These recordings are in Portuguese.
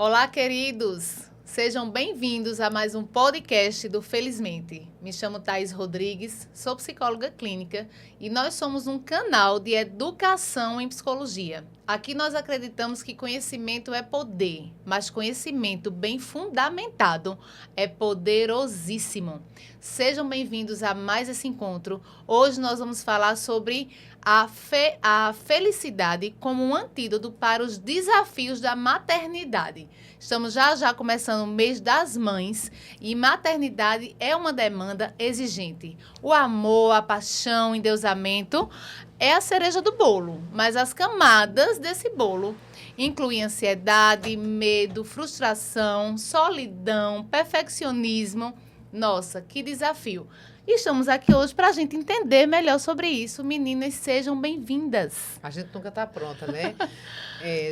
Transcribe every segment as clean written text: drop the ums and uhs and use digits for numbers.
Olá, queridos! Sejam bem-vindos a mais um podcast do Felizmente. Me chamo Thaís Rodrigues, sou psicóloga clínica e nós somos um canal de educação em psicologia. Aqui nós acreditamos que conhecimento é poder, mas conhecimento bem fundamentado é poderosíssimo. Sejam bem-vindos a mais esse encontro. Hoje nós vamos falar sobre a felicidade como um antídoto para os desafios da maternidade. Estamos já começando o mês das mães e maternidade é uma demanda exigente. O amor, a paixão, o endeusamento é a cereja do bolo, mas as camadas desse bolo incluem ansiedade, medo, frustração, solidão, perfeccionismo. Nossa, que desafio! E estamos aqui hoje para a gente entender melhor sobre isso. Meninas, sejam bem-vindas. A gente nunca está pronta, né?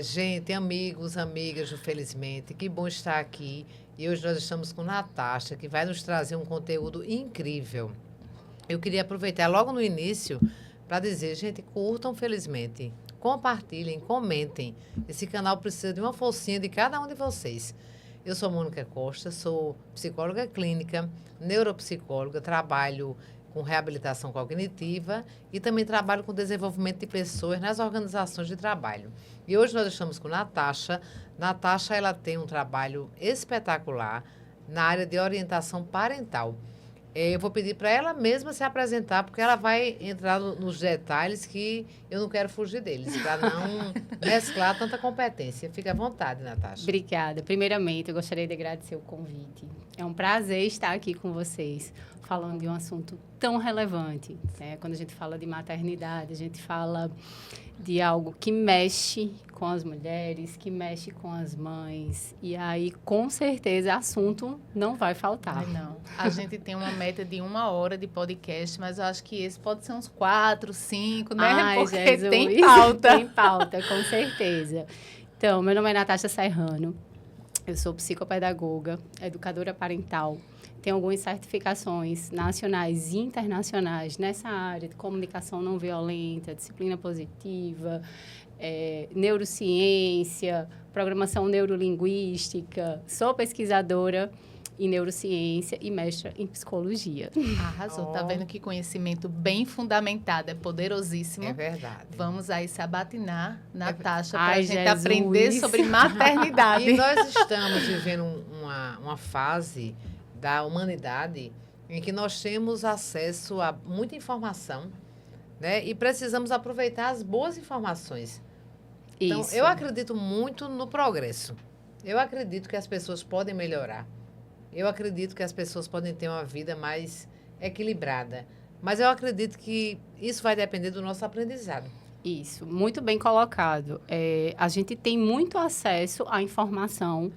Gente, amigos, amigas do Felizmente, que bom estar aqui. E hoje nós estamos com Natasha, que vai nos trazer um conteúdo incrível. Eu queria aproveitar logo no início para dizer, gente, curtam Felizmente, compartilhem, comentem. Esse canal precisa de uma forcinha de cada um de vocês. Eu sou Mônica Costa, sou psicóloga clínica, neuropsicóloga, trabalho com reabilitação cognitiva e também trabalho com desenvolvimento de pessoas nas organizações de trabalho. E hoje nós estamos com Natasha. Natasha, ela tem um trabalho espetacular na área de orientação parental. Eu vou pedir para ela mesma se apresentar, porque ela vai entrar nos detalhes que eu não quero fugir deles, para não mesclar tanta competência. Fique à vontade, Natasha. Obrigada. Primeiramente, eu gostaria de agradecer o convite. É um prazer estar aqui com vocês, falando de um assunto tão relevante. Né? Quando a gente fala de maternidade, a gente fala de algo que mexe com as mulheres, que mexe com as mães. E aí, com certeza, assunto não vai faltar. Não. A gente tem uma meta de 1 hora de podcast, mas eu acho que esse pode ser uns 4, 5, né? Ai, porque Jesus. tem pauta. Tem pauta, com certeza. Então, meu nome é Natasha Serrano. Eu sou psicopedagoga, educadora parental. Tenho algumas certificações nacionais e internacionais nessa área de comunicação não violenta, disciplina positiva, neurociência, programação neurolinguística. Sou pesquisadora em neurociência e mestra em psicologia. Arrasou. Tá vendo que conhecimento bem fundamentado é poderosíssimo. É verdade. Vamos aí sabatinar, Natasha, para a Ai, gente Jesus. aprender sobre maternidade. E nós estamos vivendo uma fase da humanidade em que nós temos acesso a muita informação, né? E precisamos aproveitar as boas informações. Então, Isso. eu acredito muito no progresso. Eu acredito que as pessoas podem melhorar. Eu acredito que as pessoas podem ter uma vida mais equilibrada. Mas eu acredito que isso vai depender do nosso aprendizado. Isso, muito bem colocado. A gente tem muito acesso à informação,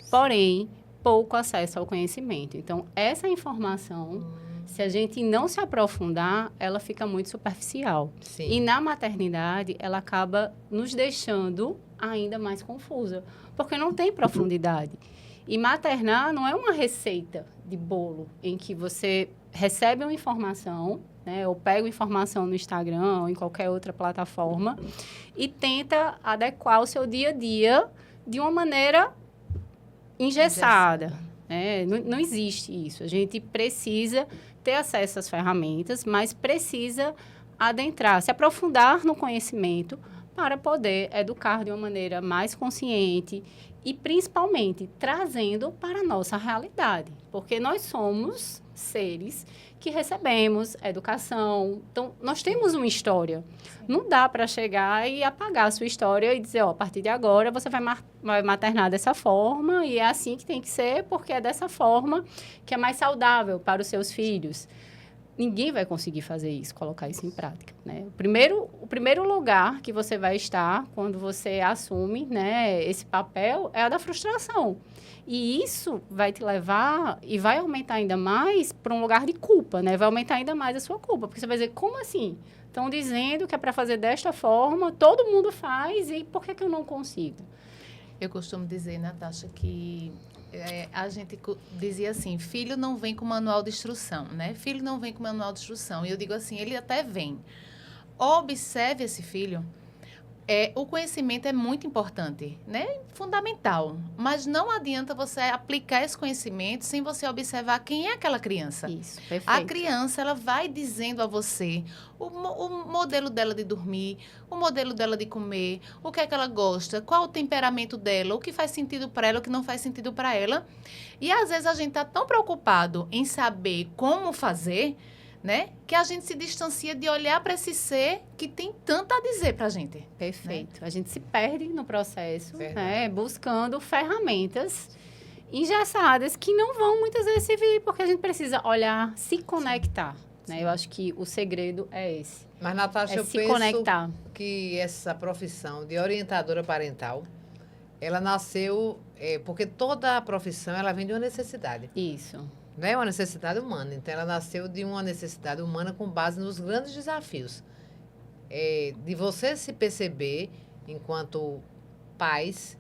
porém, pouco acesso ao conhecimento. Então, essa informação, se a gente não se aprofundar, ela fica muito superficial. Sim. E na maternidade, ela acaba nos deixando ainda mais confusa, porque não tem profundidade. E maternar não é uma receita de bolo em que você recebe uma informação, né, ou pega uma informação no Instagram ou em qualquer outra plataforma e tenta adequar o seu dia a dia de uma maneira engessada. Né? Não existe isso. A gente precisa ter acesso às ferramentas, mas precisa adentrar, se aprofundar no conhecimento para poder educar de uma maneira mais consciente e, principalmente, trazendo para a nossa realidade. Porque nós somos seres que recebemos educação. Então, nós temos uma história. Não dá para chegar e apagar a sua história e dizer, a partir de agora você vai maternar dessa forma e é assim que tem que ser, porque é dessa forma que é mais saudável para os seus filhos. Ninguém vai conseguir fazer isso, colocar isso em prática, né? O primeiro lugar que você vai estar quando você assume, né, esse papel é a da frustração. E isso vai te levar e vai aumentar ainda mais para um lugar de culpa, né? Vai aumentar ainda mais a sua culpa, porque você vai dizer, como assim? Estão dizendo que é para fazer desta forma, todo mundo faz, e por que eu não consigo? Eu costumo dizer, Natasha, que a gente dizia assim, filho não vem com manual de instrução, né? Filho não vem com manual de instrução. E eu digo assim, ele até vem. Observe esse filho. o conhecimento é muito importante, né? Fundamental. Mas não adianta você aplicar esse conhecimento sem você observar quem é aquela criança. Isso, perfeito. A criança, ela vai dizendo a você o modelo dela de dormir, o modelo dela de comer, o que é que ela gosta, qual o temperamento dela, o que faz sentido para ela, o que não faz sentido para ela. E às vezes a gente está tão preocupado em saber como fazer, né, que a gente se distancia de olhar para esse ser que tem tanto a dizer para a gente. Perfeito. A gente se perde no processo, Verdade. né, buscando ferramentas engessadas que não vão muitas vezes servir, porque a gente precisa olhar, se conectar. Né? Eu acho que o segredo é esse. Mas, Natasha, É eu se penso conectar. que essa profissão de orientadora parental, ela nasceu porque toda a profissão ela vem de uma necessidade. Isso. Não é uma necessidade humana. Então, ela nasceu de uma necessidade humana com base nos grandes desafios. De você se perceber, enquanto pais,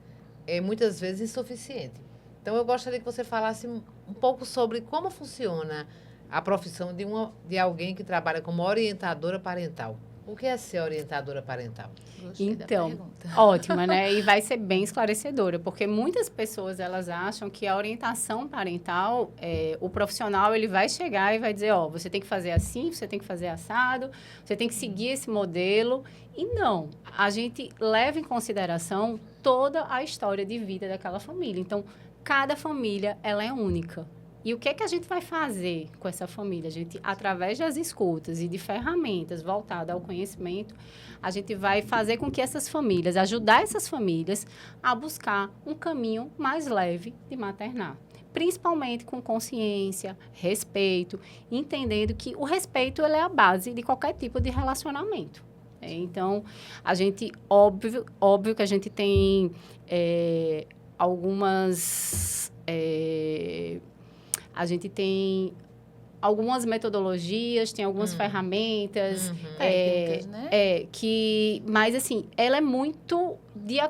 muitas vezes insuficiente. Então, eu gostaria que você falasse um pouco sobre como funciona a profissão de alguém que trabalha como orientadora parental. O que é ser orientadora parental? Gostei da Então, pergunta. ótima, né? E vai ser bem esclarecedora, porque muitas pessoas, elas acham que a orientação parental, o profissional, ele vai chegar e vai dizer, ó, você tem que fazer assim, você tem que fazer assado, você tem que seguir esse modelo. E não, a gente leva em consideração toda a história de vida daquela família. Então, cada família, ela é única. E o que é que a gente vai fazer com essa família? A gente, através das escutas e de ferramentas voltadas ao conhecimento, a gente vai fazer com que essas famílias, ajudar essas famílias a buscar um caminho mais leve de maternar. Principalmente com consciência, respeito, entendendo que o respeito ele é a base de qualquer tipo de relacionamento. Então, a gente, óbvio que a gente tem algumas... A gente tem algumas metodologias, tem algumas ferramentas. Técnicas, né? Mas, assim, ela é muito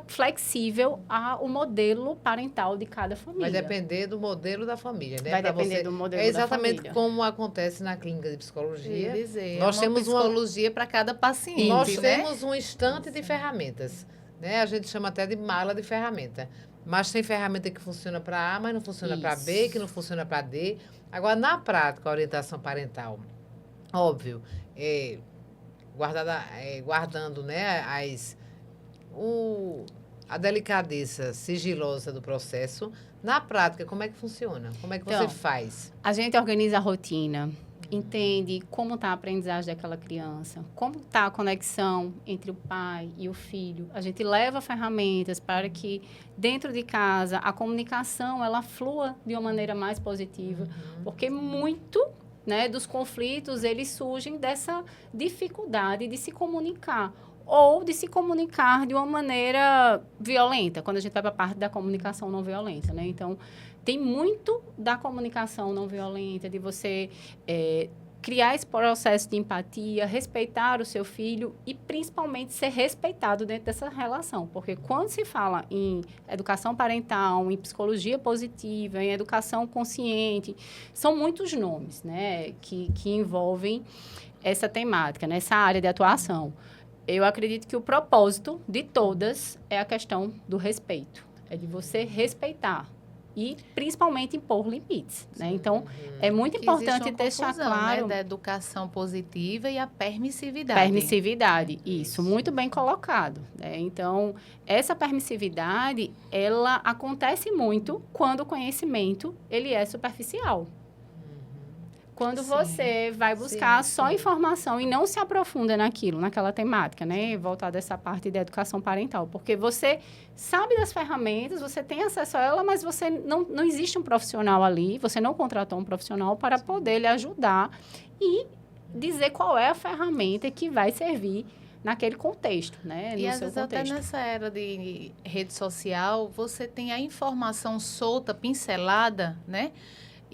flexível ao modelo parental de cada família. Vai depender do modelo da família, né? Vai Pra depender você- do modelo É exatamente da família. como acontece na clínica de psicologia. Quer dizer, Nós uma temos uma- psicologia para cada paciente, Nós né? temos um estante de ferramentas, né? A gente chama até de mala de ferramenta. Mas tem ferramenta que funciona para A, mas não funciona para B, Isso. que não funciona para D. Agora, na prática, a orientação parental, óbvio, guardando, né, a delicadeza sigilosa do processo, na prática, como é que funciona? Como é que você Então, faz? A gente organiza a rotina, entende como está a aprendizagem daquela criança, como está a conexão entre o pai e o filho. A gente leva ferramentas para que, dentro de casa, a comunicação ela flua de uma maneira mais positiva, porque muito, né, dos conflitos, eles surgem dessa dificuldade de se comunicar ou de se comunicar de uma maneira violenta, quando a gente vai para a parte da comunicação não violenta, né? Então, tem muito da comunicação não violenta, de você criar esse processo de empatia, respeitar o seu filho e, principalmente, ser respeitado dentro dessa relação. Porque quando se fala em educação parental, em psicologia positiva, em educação consciente, são muitos nomes, né, que envolvem essa temática, né, essa área de atuação. Eu acredito que o propósito de todas é a questão do respeito. É de você respeitar e, principalmente, impor limites, né? Então, é muito Que existe importante uma deixar confusão, claro... né, da educação positiva e a permissividade. Permissividade, isso, muito bem colocado. Né? Então, essa permissividade, ela acontece muito quando o conhecimento, ele é superficial. Quando Sim. você vai buscar Sim, só sim. informação e não se aprofunda naquela temática, né? Voltada a essa parte da educação parental. Porque você sabe das ferramentas, você tem acesso a ela, mas você não existe um profissional ali, você não contratou um profissional para poder lhe ajudar e dizer qual é a ferramenta que vai servir naquele contexto, né? E No às seu vezes até contexto. nessa era de rede social, você tem a informação solta, pincelada, né?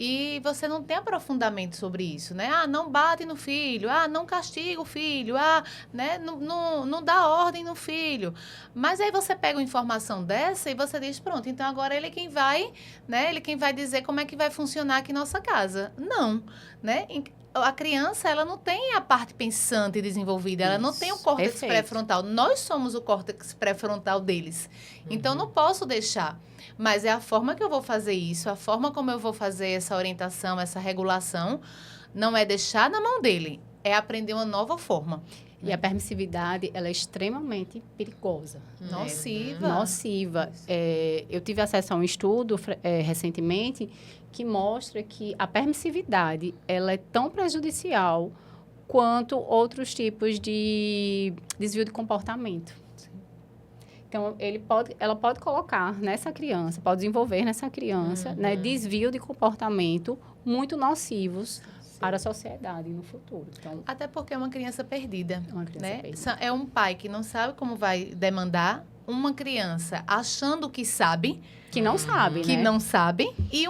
E você não tem aprofundamento sobre isso, né? Ah, não bate no filho, não castiga o filho, né? Não dá ordem no filho. Mas aí você pega uma informação dessa e você diz, pronto, então agora ele é quem vai, né? Ele é quem vai dizer como é que vai funcionar aqui nossa casa. Não, né? a criança, ela não tem a parte pensante desenvolvida, ela não tem o córtex Perfeito. pré-frontal. Nós somos o córtex pré-frontal deles. Então, não posso deixar. Mas é a forma que eu vou fazer isso, a forma como eu vou fazer essa orientação, essa regulação, não é deixar na mão dele, é aprender uma nova forma. E a permissividade, ela é extremamente perigosa. Nociva. Nociva. Eu tive acesso a um estudo recentemente que mostra que a permissividade, ela é tão prejudicial quanto outros tipos de desvio de comportamento. Então, ela pode colocar nessa criança, pode desenvolver nessa criança, né, desvio de comportamento muito nocivos para a sociedade no futuro. Então, Até porque é uma criança perdida, é uma criança né? perdida. É um pai que não sabe como vai demandar, uma criança achando que sabe, Que não sabe, que né? não sabe, e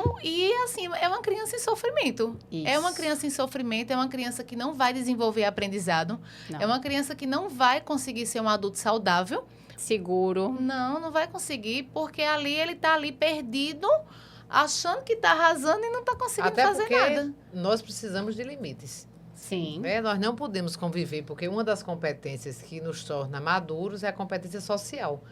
assim, é uma criança em sofrimento. Isso. É uma criança em sofrimento, é uma criança que não vai desenvolver aprendizado, Não. é uma criança que não vai conseguir ser um adulto saudável. Seguro. Não vai conseguir, porque ele tá ali perdido, achando que tá arrasando e não tá conseguindo Até fazer porque nada. nós precisamos de limites. Sim. Né? Nós não podemos conviver, porque uma das competências que nos torna maduros é a competência social.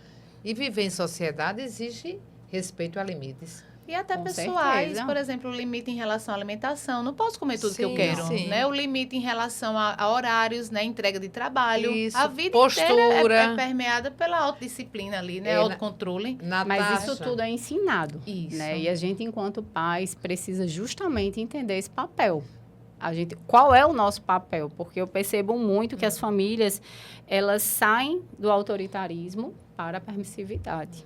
E viver em sociedade exige respeito a limites. E até Com pessoais, certeza. por exemplo, o limite em relação à alimentação. Não posso comer tudo que eu Sim, quero, sim. né? O limite em relação a horários, né? Entrega de trabalho. Isso, A vida postura. inteira é permeada pela autodisciplina ali, né? É, Autocontrole. Mas isso tudo é ensinado. Isso. Né? E a gente, enquanto pais, precisa justamente entender esse papel. Qual é o nosso papel? Porque eu percebo muito que as famílias, elas saem do autoritarismo para a permissividade.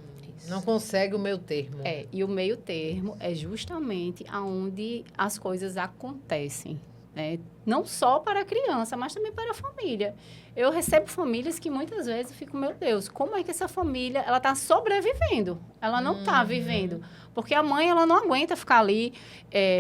Não consegue o meu termo. E o meio termo é justamente aonde as coisas acontecem, né? Não só para a criança, mas também para a família. Eu recebo famílias que muitas vezes eu fico, meu Deus, como é que essa família, ela está sobrevivendo? Ela não está vivendo. Porque a mãe, ela não aguenta ficar ali.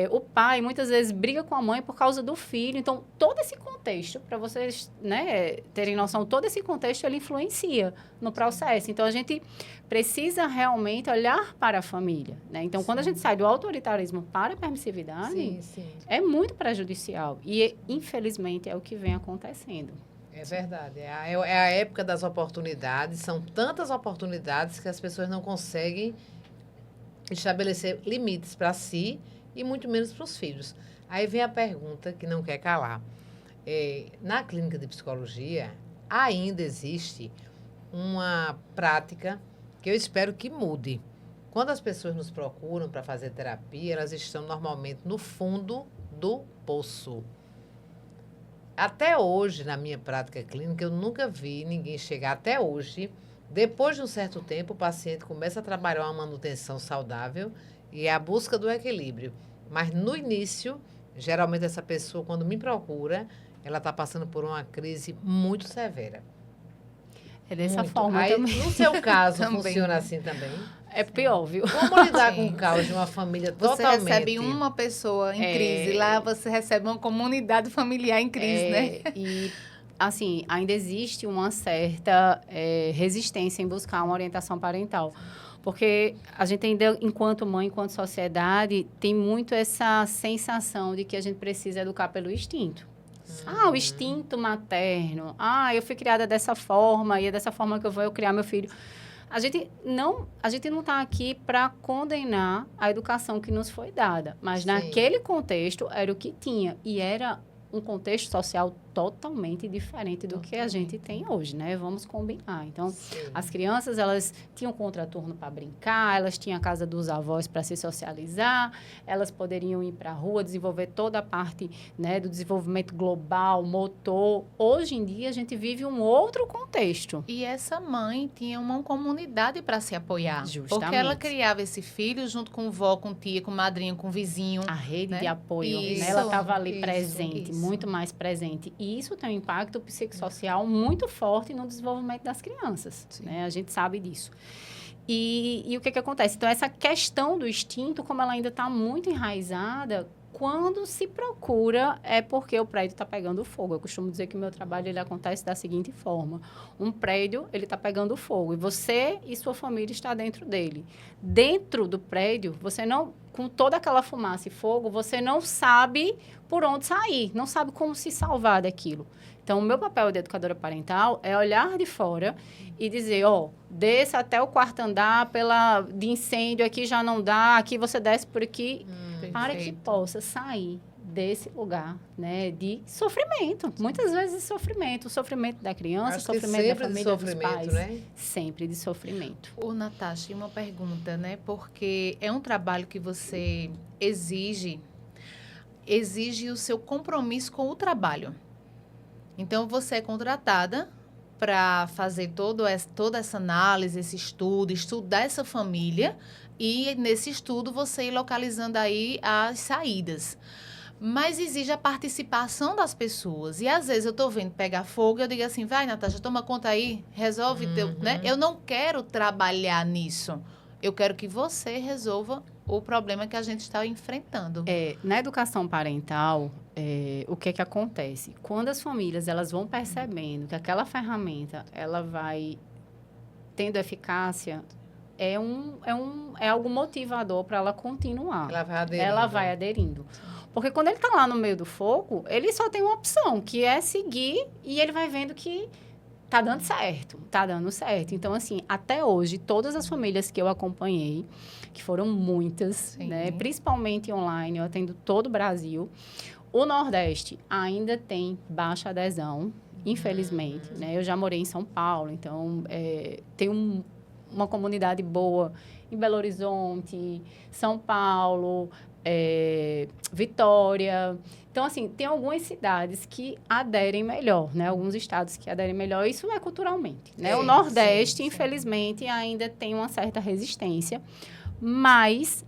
O pai, muitas vezes, briga com a mãe por causa do filho. Então, todo esse contexto, para vocês, né, terem noção, todo esse contexto, ele influencia no processo. Então, a gente precisa realmente olhar para a família, né? Então, quando a gente sai do autoritarismo para a permissividade, Sim. é muito prejudicial. E, infelizmente, é o que vem acontecendo. É verdade. É a época das oportunidades. São tantas oportunidades que as pessoas não conseguem estabelecer limites para si e muito menos para os filhos. Aí vem a pergunta que não quer calar. Na clínica de psicologia, ainda existe uma prática que eu espero que mude. Quando as pessoas nos procuram para fazer terapia, elas estão normalmente no fundo do poço. Até hoje, na minha prática clínica, eu nunca vi ninguém chegar até hoje. Depois de um certo tempo, o paciente começa a trabalhar uma manutenção saudável e é a busca do equilíbrio. Mas no início, geralmente essa pessoa, quando me procura, ela está passando por uma crise muito severa. É dessa Muito. forma Aí, também. no seu caso, Também, funciona né? assim também? É pior, viu? Como lidar com Sim. o caos de uma família Você totalmente... recebe uma pessoa em crise, lá você recebe uma comunidade familiar em crise, né? E, assim, ainda existe uma certa resistência em buscar uma orientação parental. Porque a gente ainda, enquanto mãe, enquanto sociedade, tem muito essa sensação de que a gente precisa educar pelo instinto. O instinto materno. Eu fui criada dessa forma e é dessa forma que eu vou criar meu filho. A gente não está aqui para condenar a educação que nos foi dada, mas Sim. naquele contexto era o que tinha e era um contexto social totalmente diferente do que a gente tem hoje, né? Vamos combinar. Então, Sim. as crianças, elas tinham contraturno para brincar, elas tinham a casa dos avós para se socializar, elas poderiam ir para a rua, desenvolver toda a parte, né, do desenvolvimento global, motor. Hoje em dia, a gente vive um outro contexto. E essa mãe tinha uma comunidade para se apoiar. Justamente. Porque ela criava esse filho junto com vó, com tia, com madrinha, com vizinho. A rede Né? de apoio, né? Isso, Ela estava ali isso, presente, isso. muito mais presente. E isso tem um impacto psicossocial muito forte no desenvolvimento das crianças, né? A gente sabe disso. E o que acontece? Então, essa questão do instinto, como ela ainda está muito enraizada, Quando se procura, é porque o prédio está pegando fogo. Eu costumo dizer que o meu trabalho ele acontece da seguinte forma. Um prédio, ele está pegando fogo. E você e sua família está dentro dele. Dentro do prédio, você não... Com toda aquela fumaça e fogo, você não sabe por onde sair. Não sabe como se salvar daquilo. Então, o meu papel de educadora parental é olhar de fora e dizer, desça até o quarto andar de incêndio, aqui já não dá, aqui você desce por aqui, para que possa sair desse lugar, né, de sofrimento. Muitas vezes o sofrimento da criança, o sofrimento da família, dos pais. Né? Sempre de sofrimento. Ô, Natasha, e uma pergunta, né? Porque é um trabalho que você exige o seu compromisso com o trabalho. Então, você é contratada para fazer toda essa análise, esse estudo, estudar essa família e, nesse estudo, você ir localizando aí as saídas. Mas exige a participação das pessoas. E, às vezes, eu estou vendo pegar fogo e eu digo assim, vai, Natasha, toma conta aí, resolve, né? Eu não quero trabalhar nisso. Eu quero que você resolva o problema que a gente está enfrentando. Na educação parental, o que acontece? Quando as famílias elas vão percebendo que aquela ferramenta ela vai tendo eficácia, é algo motivador para ela continuar. Ela vai aderindo. Porque quando ele está lá no meio do fogo, ele só tem uma opção, que é seguir, e ele vai vendo que tá dando certo. Então, assim, até hoje, todas as famílias que eu acompanhei, que foram muitas, né, principalmente online, eu atendo todo o Brasil, o Nordeste ainda tem baixa adesão, infelizmente, né? Eu já morei em São Paulo, então tem uma comunidade boa em Belo Horizonte, São Paulo, Vitória. Então, assim, tem algumas cidades que aderem melhor, né? Alguns estados que aderem melhor. Isso é culturalmente, né? O Nordeste, infelizmente, ainda tem uma certa resistência. Mas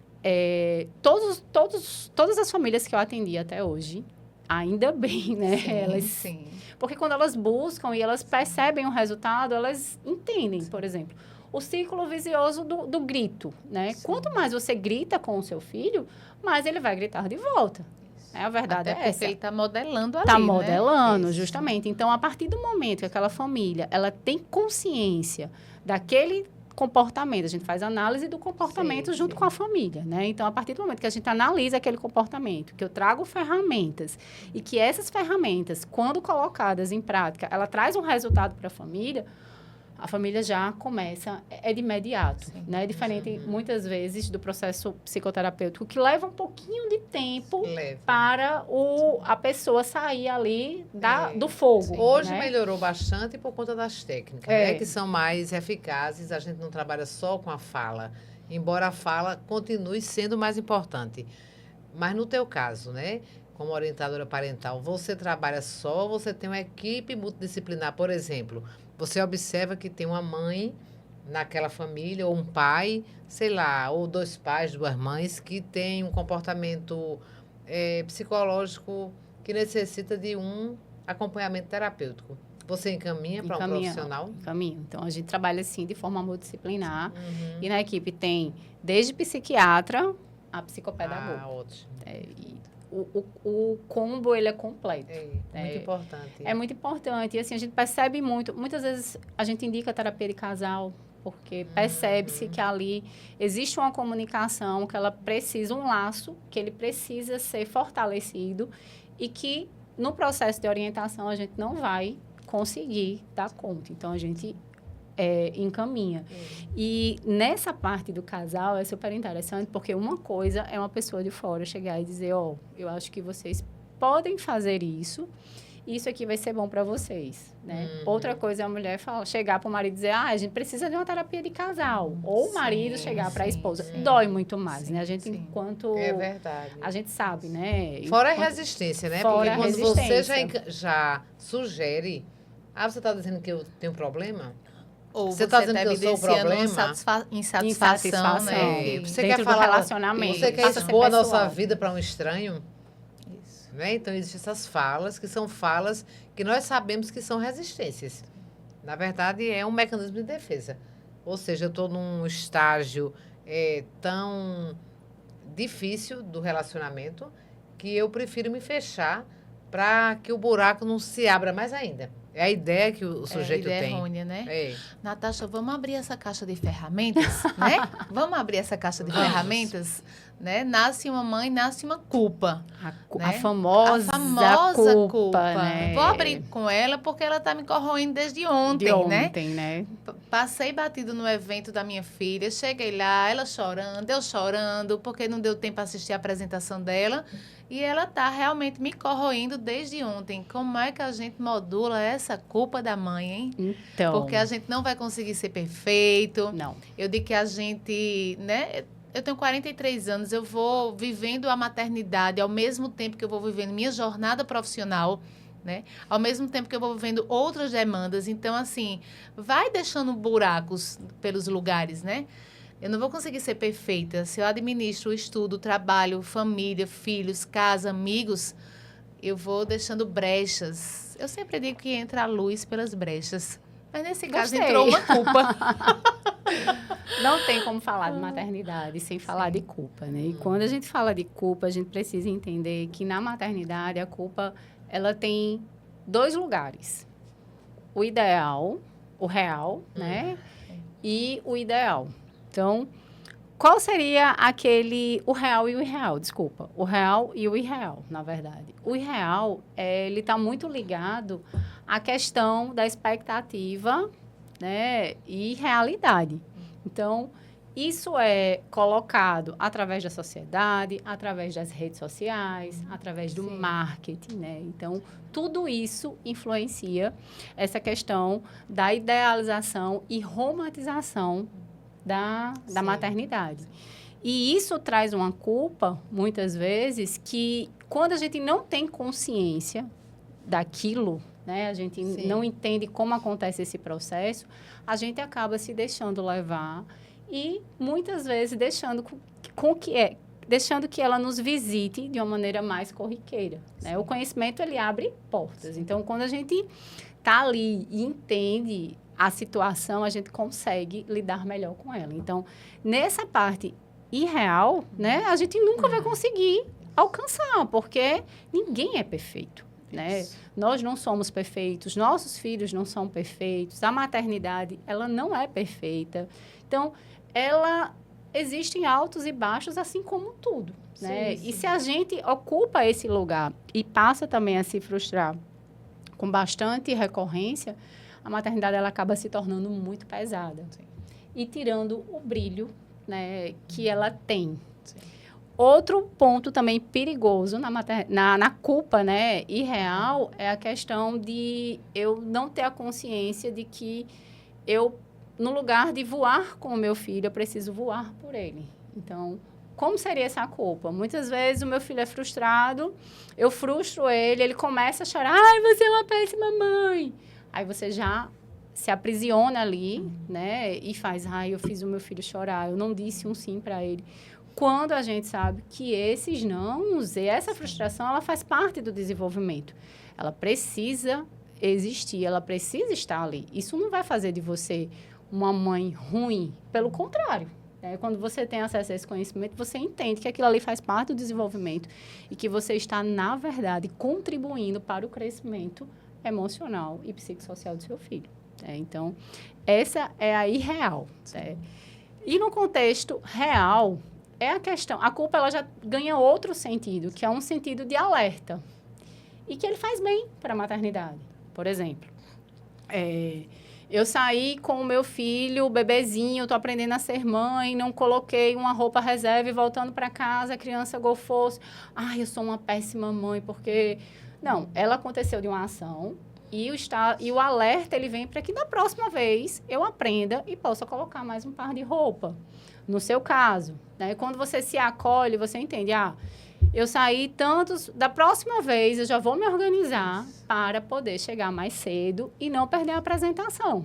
todas as famílias que eu atendi até hoje, ainda bem, né? Sim. Porque quando elas buscam e elas percebem o resultado, elas entendem, por exemplo, o círculo vicioso do grito, né? Sim. Quanto mais você grita com o seu filho, mais ele vai gritar de volta. A verdade Até é essa. porque ele está modelando ali, Está modelando, né? justamente. Então, a partir do momento que aquela família, ela tem consciência daquele comportamento, a gente faz análise do comportamento junto com a família, né? Então, a partir do momento que a gente analisa aquele comportamento, que eu trago ferramentas e que essas ferramentas, quando colocadas em prática, ela traz um resultado para a família já começa, de imediato, né? É diferente, muitas vezes, do processo psicoterapêutico, que leva um pouquinho de tempo para a pessoa sair ali do fogo. Hoje né? melhorou bastante por conta das técnicas, né? Que são mais eficazes. A gente não trabalha só com a fala, embora a fala continue sendo mais importante. Mas no teu caso, né? Como orientadora parental, você trabalha só, você tem uma equipe multidisciplinar, por exemplo. Você observa que tem uma mãe naquela família, ou um pai, sei lá, ou 2 pais, 2 mães, que tem um comportamento psicológico que necessita de um acompanhamento terapêutico. Você encaminha para um profissional? Encaminha. Então, a gente trabalha, assim, de forma multidisciplinar. E na equipe tem desde psiquiatra a psicopedagoga. Ah, ótimo. O combo, ele é completo. Muito importante. É muito importante. E, assim, a gente percebe muitas vezes a gente indica terapia de casal, porque percebe-se que ali existe uma comunicação, que ela precisa, um laço, que ele precisa ser fortalecido e que no processo de orientação a gente não vai conseguir dar conta. Então, a gente encaminha. E nessa parte do casal é super interessante, porque uma coisa é uma pessoa de fora chegar e dizer, eu acho que vocês podem fazer isso aqui vai ser bom para vocês, né? Outra coisa é a mulher chegar para o marido e dizer, a gente precisa de uma terapia de casal. Ou o marido chegar para a esposa. Dói muito mais, né? A gente, enquanto... É verdade. A gente sabe, né? Fora a resistência, né? Fora porque quando resistência. você já sugere, você está dizendo que eu tenho problema? Ou você está dizendo que eu sou o problema? Insatisfação, né? Você dentro quer falar, do relacionamento. Você quer expor a nossa pessoal. vida para um estranho? Isso. Né? Então, existem essas falas, que são falas que nós sabemos que são resistências. Na verdade, é um mecanismo de defesa. Ou seja, eu estou num estágio tão difícil do relacionamento que eu prefiro me fechar para que o buraco não se abra mais ainda. É a ideia que o sujeito ideia tem. errônea, né? É. Natasha, vamos abrir essa caixa de ferramentas, né? Vamos abrir essa caixa de ferramentas, né? Nasce uma mãe, nasce uma culpa. A famosa culpa, né? Vou abrir com ela porque ela tá me corroendo desde ontem, né? Passei batido no evento da minha filha, cheguei lá, ela chorando, eu chorando, porque não deu tempo para assistir a apresentação dela. E ela tá realmente me corroendo desde ontem. Como é que a gente modula essa culpa da mãe, hein? Então. Porque a gente não vai conseguir ser perfeito. Não. Eu digo que a gente, né? Eu tenho 43 anos, eu vou vivendo a maternidade ao mesmo tempo que eu vou vivendo minha jornada profissional, né? Ao mesmo tempo que eu vou vivendo outras demandas. Então, assim, vai deixando buracos pelos lugares, né? Eu não vou conseguir ser perfeita. Se eu administro o estudo, o trabalho, família, filhos, casa, amigos, eu vou deixando brechas. Eu sempre digo que entra a luz pelas brechas. Mas nesse caso entrou uma culpa. Não tem como falar de maternidade sem falar de culpa, né? E quando a gente fala de culpa, a gente precisa entender que na maternidade a culpa, ela tem 2 lugares. O ideal, o real, né? E o ideal. Então, qual seria o real e o irreal? Desculpa. O real e o irreal, na verdade. O irreal, ele está muito ligado à questão da expectativa, né, e realidade. Então, isso é colocado através da sociedade, através das redes sociais, através do marketing, né? Então, tudo isso influencia essa questão da idealização e romantização da maternidade. E isso traz uma culpa, muitas vezes, que quando a gente não tem consciência daquilo, né, a gente não entende como acontece esse processo, a gente acaba se deixando levar e, muitas vezes, deixando que ela nos visite de uma maneira mais corriqueira, né? O conhecimento, ele abre portas. Então, quando a gente está ali e entende a situação, a gente consegue lidar melhor com ela. Então, nessa parte irreal, né, a gente nunca vai conseguir alcançar, porque ninguém é perfeito, né? Nós não somos perfeitos, nossos filhos não são perfeitos, a maternidade, ela não é perfeita. Então, existem altos e baixos, assim como tudo, né? E se a gente ocupa esse lugar e passa também a se frustrar com bastante recorrência, a maternidade, ela acaba se tornando muito pesada. E tirando o brilho, né, que ela tem. Outro ponto também perigoso na culpa, né, irreal, é a questão de eu não ter a consciência de que eu, no lugar de voar com o meu filho, eu preciso voar por ele. Então, como seria essa culpa? Muitas vezes o meu filho é frustrado, eu frustro ele, ele começa a chorar, ai, você é uma péssima mãe. Aí você já se aprisiona ali, né? E faz, ai, eu fiz o meu filho chorar, eu não disse um sim para ele. Quando a gente sabe que esses nãos, essa frustração, ela faz parte do desenvolvimento. Ela precisa existir, ela precisa estar ali. Isso não vai fazer de você uma mãe ruim, pelo contrário. Quando você tem acesso a esse conhecimento, você entende que aquilo ali faz parte do desenvolvimento e que você está, na verdade, contribuindo para o crescimento emocional e psicossocial do seu filho. Então, essa é a irreal. E no contexto real, é a questão, a culpa ela já ganha outro sentido, que é um sentido de alerta. E que ele faz bem para a maternidade. Por exemplo, eu saí com o meu filho, o bebezinho, estou aprendendo a ser mãe, não coloquei uma roupa reserva e voltando para casa, a criança golfou-se. Ai, eu sou uma péssima mãe, porque... Não, ela aconteceu de uma ação e o alerta, ele vem para que da próxima vez eu aprenda e possa colocar mais um par de roupa. No seu caso, né? Quando você se acolhe, você entende, eu saí da próxima vez eu já vou me organizar para poder chegar mais cedo e não perder a apresentação,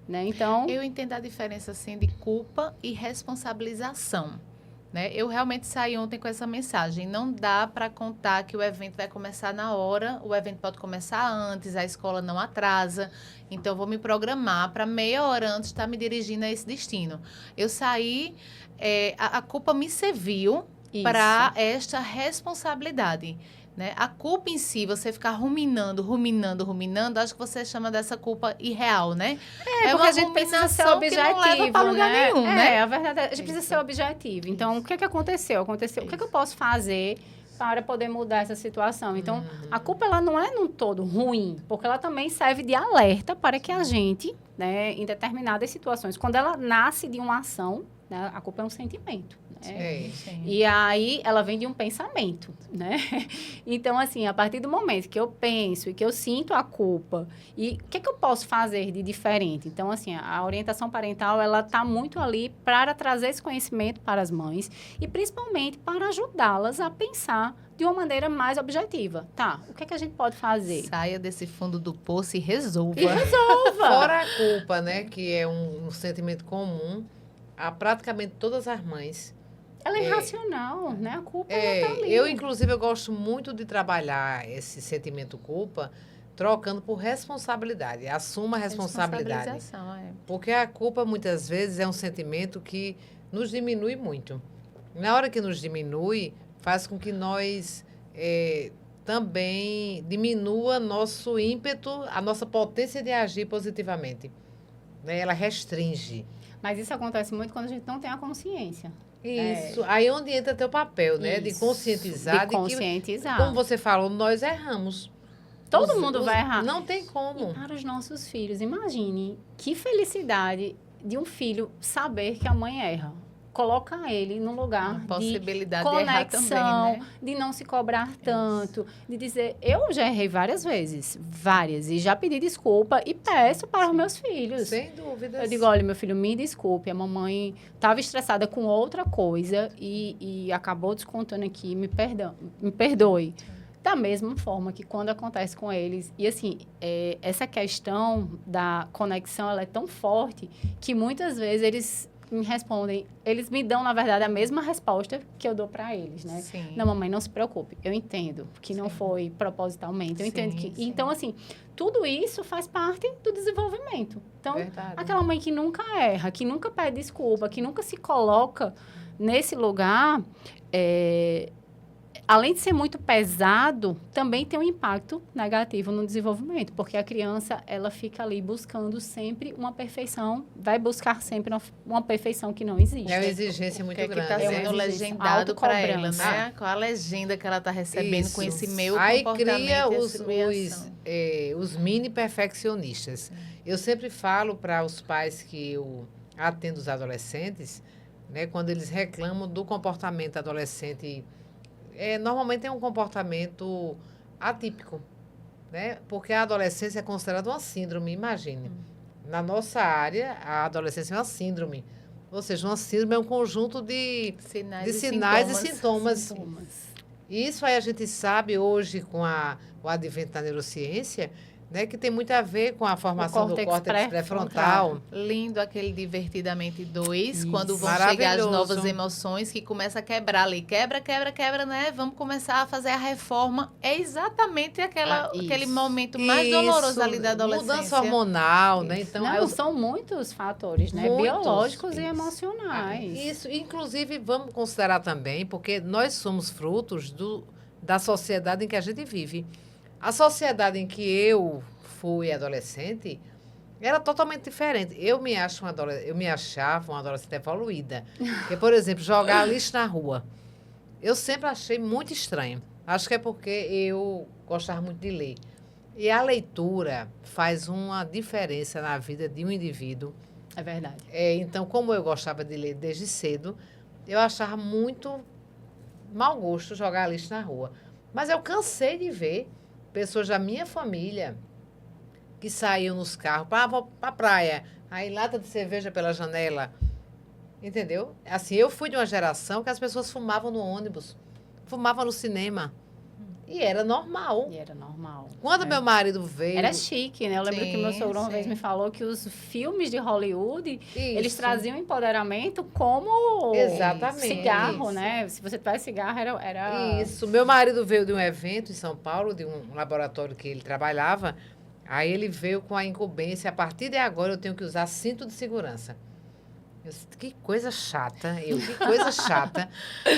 né? Então, eu entendo a diferença, assim, de culpa e responsabilização, né? Eu realmente saí ontem com essa mensagem. Não dá para contar que o evento vai começar na hora, o evento pode começar antes, a escola não atrasa. Então, eu vou me programar para meia hora antes estar me dirigindo a esse destino. Eu saí, a culpa me serviu, para esta responsabilidade. Né? A culpa em si, você ficar ruminando, acho que você chama dessa culpa irreal, né? É porque a gente precisa ser objetivo, que não leva para lugar né? nenhum, né? A verdade é a gente precisa ser objetivo. Então, o que aconteceu? O que eu posso fazer para poder mudar essa situação? Então, a culpa ela não é num todo ruim, porque ela também serve de alerta para que a gente, né, em determinadas situações, quando ela nasce de uma ação, né, a culpa é um sentimento. Sim. E aí, ela vem de um pensamento, né? Então, assim, a partir do momento que eu penso e que eu sinto a culpa, e o que eu posso fazer de diferente? Então, assim, a orientação parental, ela está muito ali para trazer esse conhecimento para as mães e, principalmente, para ajudá-las a pensar de uma maneira mais objetiva. Tá, o que a gente pode fazer? Saia desse fundo do poço e resolva. Fora a culpa, né? Que é um sentimento comum a praticamente todas as mães. Ela é irracional, né? A culpa ela tá ali. Eu gosto muito de trabalhar esse sentimento culpa trocando por responsabilidade. Assuma a responsabilidade. Porque a culpa, muitas vezes, é um sentimento que nos diminui muito. Na hora que nos diminui, faz com que nós também diminua nosso ímpeto, a nossa potência de agir positivamente. Né? Ela restringe. Mas isso acontece muito quando a gente não tem a consciência. Isso. Aí é onde entra teu papel, né? De conscientizar. De conscientizar. Como você falou, nós erramos. Todo mundo vai errar. Não tem como. E para os nossos filhos, imagine que felicidade de um filho saber que a mãe erra. Coloca ele num lugar de possibilidade conexão, de errar também, né? de não se cobrar tanto, de dizer, eu já errei várias vezes, e já pedi desculpa e peço para os meus filhos. Sem dúvida. Eu digo, olha, meu filho, me desculpe, a mamãe estava estressada com outra coisa e acabou descontando aqui, me perdoe. Da mesma forma que quando acontece com eles. E, assim, essa questão da conexão, ela é tão forte que muitas vezes eles me respondem, eles me dão, na verdade, a mesma resposta que eu dou para eles, né? Sim. Não, mamãe, não se preocupe. Eu entendo que não foi propositalmente. Eu entendo que... Sim. Então, assim, tudo isso faz parte do desenvolvimento. Então, Verdade. aquela mãe que nunca erra, que nunca pede desculpa, que nunca se coloca nesse lugar... além de ser muito pesado, também tem um impacto negativo no desenvolvimento, porque a criança, ela fica ali buscando sempre uma perfeição, vai buscar sempre uma perfeição que não existe. É uma exigência muito grande. Está sendo legendado para ela, né? Qual a legenda que ela está recebendo com esse meu comportamento. Aí cria os mini perfeccionistas. Eu sempre falo para os pais que eu atendo os adolescentes, né, quando eles reclamam do comportamento adolescente, normalmente é um comportamento atípico, né? Porque a adolescência é considerada uma síndrome, imagine. Na nossa área, a adolescência é uma síndrome. Ou seja, uma síndrome é um conjunto de sinais e sintomas. Isso aí a gente sabe hoje com o advento da neurociência, né, que tem muito a ver com a formação do córtex pré-frontal. Lindo aquele Divertidamente 2, quando vão chegar as novas emoções, que começa a quebrar ali. Quebra, né? Vamos começar a fazer a reforma. É exatamente aquele momento mais doloroso ali da adolescência. Mudança hormonal, né? Então, são muitos fatores, né? Biológicos e emocionais. Isso, inclusive, vamos considerar também, porque nós somos frutos da sociedade em que a gente vive. A sociedade em que eu fui adolescente era totalmente diferente. Eu me achava uma adolescente evoluída. Porque, por exemplo, jogar lixo na rua. Eu sempre achei muito estranho. Acho que é porque eu gostava muito de ler. E a leitura faz uma diferença na vida de um indivíduo. É verdade. Então, como eu gostava de ler desde cedo, eu achava muito mau gosto jogar lixo na rua. Mas eu cansei de ver pessoas da minha família que saíam nos carros para a praia, aí lata de cerveja pela janela, entendeu? Assim, eu fui de uma geração que as pessoas fumavam no ônibus, fumavam no cinema. E era normal. Quando meu marido veio... Era chique, né? Eu lembro que meu sogro uma vez me falou que os filmes de Hollywood, eles traziam empoderamento como cigarro, né? Se você tivesse cigarro, era... Isso. Meu marido veio de um evento em São Paulo, de um laboratório que ele trabalhava. Aí ele veio com a incumbência, a partir de agora eu tenho que usar cinto de segurança. Eu disse, que coisa chata. Que coisa chata.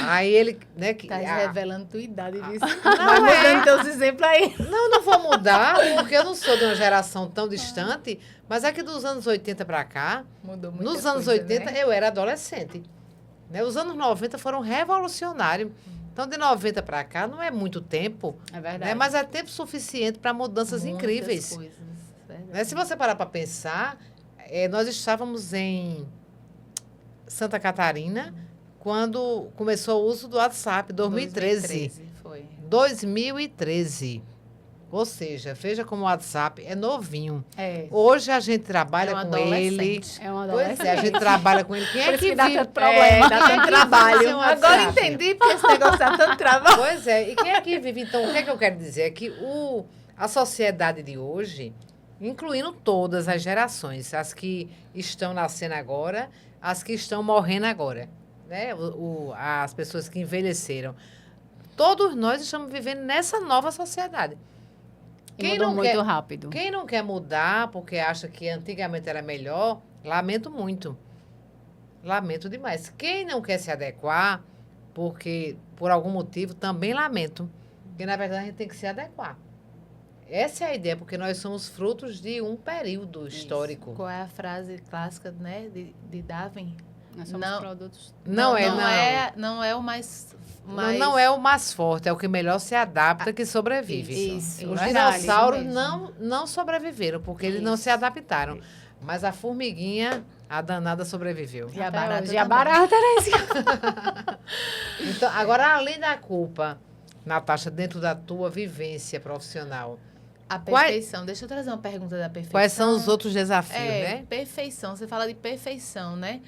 Aí ele, né? Tá revelando tua idade disso. Não, Vai mudando teus exemplos aí. não vou mudar, porque eu não sou de uma geração tão distante, mas é que dos anos 80 para cá, Mudou muita nos anos coisa, 80 né? eu era adolescente. Né? Os anos 90 foram revolucionários. Então, de 90 para cá não é muito tempo, É verdade. né? Mas é tempo suficiente para mudanças Muitas incríveis. coisas, verdade. Né? Se você parar para pensar, nós estávamos em Santa Catarina quando começou o uso do WhatsApp, 2013. Foi. 2013. Ou seja, veja como o WhatsApp é novinho. É. Hoje a gente trabalha É um com ele. adolescente. É uma Pois adolescente. é, a gente trabalha com ele. Quem Por é isso que que dá vive? tanto problema. Dá tanto trabalho. Sem WhatsApp. Agora entendi porque esse negócio dá tanto trabalho. Pois é, e quem é que vive? Então, o que é que eu quero dizer? É que a sociedade de hoje, incluindo todas as gerações, as que estão nascendo agora, as que estão morrendo agora, né? As pessoas que envelheceram. Todos nós estamos vivendo nessa nova sociedade. E mudou muito rápido. Quem não quer mudar porque acha que antigamente era melhor, lamento muito. Lamento demais. Quem não quer se adequar, porque por algum motivo, também lamento. Porque, na verdade, a gente tem que se adequar. Essa é a ideia, porque nós somos frutos de um período histórico. Qual é a frase clássica, né, de Darwin? Nós somos Não. produtos. Não é o mais... Não é o mais forte, é o que melhor se adapta que sobrevive. Isso. Os Verdade, dinossauros isso não sobreviveram, porque eles não se adaptaram. Mas a formiguinha, a danada, sobreviveu. E a barata E a também. barata, né? Então, agora, além da culpa, Natasha, dentro da tua vivência profissional, A perfeição. Deixa eu trazer uma pergunta da perfeição. quais são os outros desafios, né? Perfeição. Você fala de perfeição, né?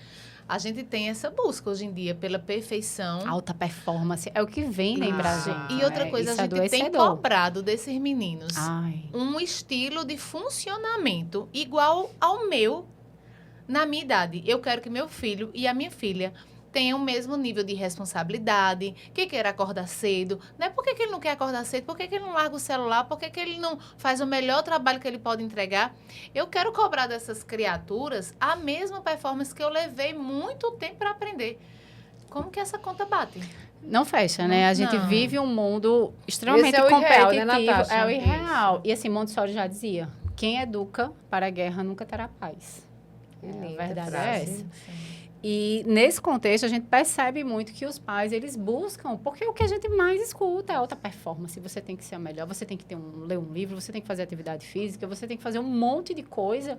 A gente tem essa busca hoje em dia pela perfeição. Alta performance. É o que vendem pra gente. E outra né? coisa, Isso a é gente tem adoecedor. cobrado desses meninos Ai. um estilo de funcionamento igual ao meu na minha idade. Eu quero que meu filho e a minha filha tenham o mesmo nível de responsabilidade, que queira acordar cedo. Né? Por que ele não quer acordar cedo? Por que ele não larga o celular? Por que ele não faz o melhor trabalho que ele pode entregar? Eu quero cobrar dessas criaturas a mesma performance que eu levei muito tempo para aprender. Como que essa conta bate? Não fecha, né? A gente Não. vive um mundo extremamente Esse é o irreal, competitivo. né, Natasha? É o irreal. E assim, Montessori já dizia, quem educa para a guerra nunca terá paz. A verdade é essa. E nesse contexto, a gente percebe muito que os pais, eles buscam, porque o que a gente mais escuta é alta performance. Você tem que ser a melhor, você tem que ler um livro, você tem que fazer atividade física, você tem que fazer um monte de coisa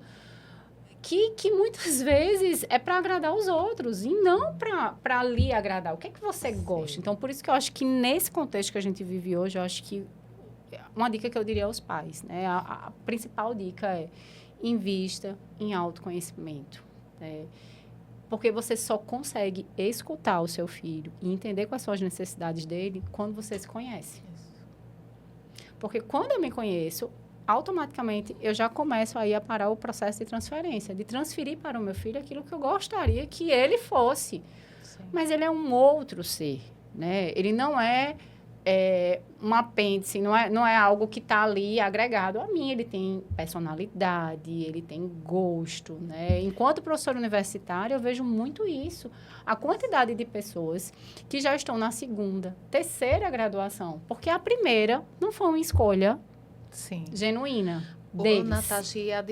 que muitas vezes é para agradar os outros e não para lhe agradar. O que é que você gosta? Então, por isso que eu acho que nesse contexto que a gente vive hoje, eu acho que uma dica que eu diria aos pais, né? A principal dica é invista em autoconhecimento, né? Porque você só consegue escutar o seu filho e entender quais são as necessidades dele quando você se conhece. Porque quando eu me conheço, automaticamente eu já começo aí a parar o processo de transferência, de transferir para o meu filho aquilo que eu gostaria que ele fosse. Sim. Mas ele é um outro ser, né? Ele não é um apêndice, não é algo que está ali agregado a mim. Ele tem personalidade, ele tem gosto, né? Enquanto professora universitária, eu vejo muito isso. A quantidade de pessoas que já estão na segunda, terceira graduação, porque a primeira não foi uma escolha Sim. genuína Ô, deles. Natasha,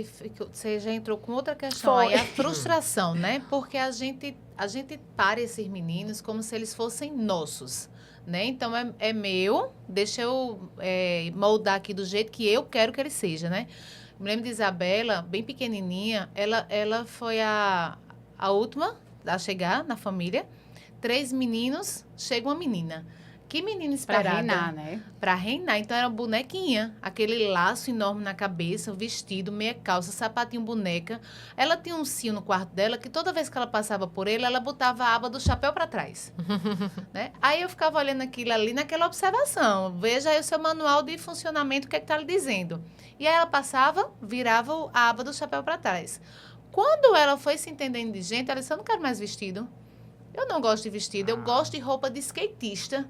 você já entrou com outra questão aí, a frustração, né? Porque a gente para esses meninos como se eles fossem nossos, né? Então, é meu, deixa eu moldar aqui do jeito que eu quero que ele seja, né? Me lembro de Isabela, bem pequenininha, ela foi a última a chegar na família. 3 meninos, chega uma menina. Que menina esperada. Para reinar, né? Para reinar. Então, era uma bonequinha. Aquele laço enorme na cabeça, o vestido, meia calça, sapatinho, boneca. Ela tinha um cio no quarto dela que toda vez que ela passava por ele, ela botava a aba do chapéu para trás. Né? Aí eu ficava olhando aquilo ali, naquela observação. Veja aí o seu manual de funcionamento, o que é que está lhe dizendo. E aí ela passava, virava a aba do chapéu para trás. Quando ela foi se entendendo de gente, ela disse, eu não quero mais vestido. Eu não gosto de vestido, eu gosto de roupa de skatista.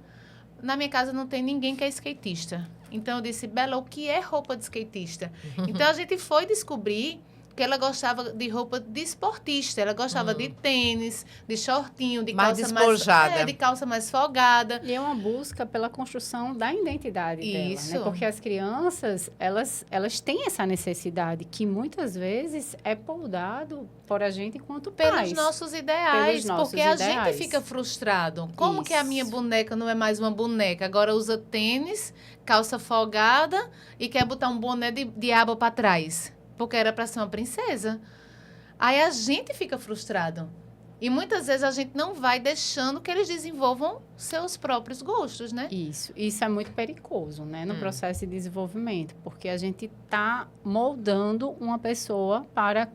Na minha casa não tem ninguém que é skatista. Então, eu disse, Bela, o que é roupa de skatista? Então, a gente foi descobrir porque ela gostava de roupa de esportista. Ela gostava de tênis, de shortinho, de Mais calça despojada. de calça mais folgada. E é uma busca pela construção da identidade Isso. dela, né? Porque as crianças, elas têm essa necessidade que muitas vezes é poldado por a gente enquanto Pelos pais. nossos ideais, Pelos nossos porque a ideais. gente fica frustrado. Como que a minha Isso. boneca não é mais uma boneca? Agora usa tênis, calça folgada e quer botar um boné de aba para trás, porque era para ser uma princesa. Aí a gente fica frustrado. E muitas vezes a gente não vai deixando que eles desenvolvam seus próprios gostos, né? Isso é muito perigoso, né? No processo de desenvolvimento, porque a gente está moldando uma pessoa para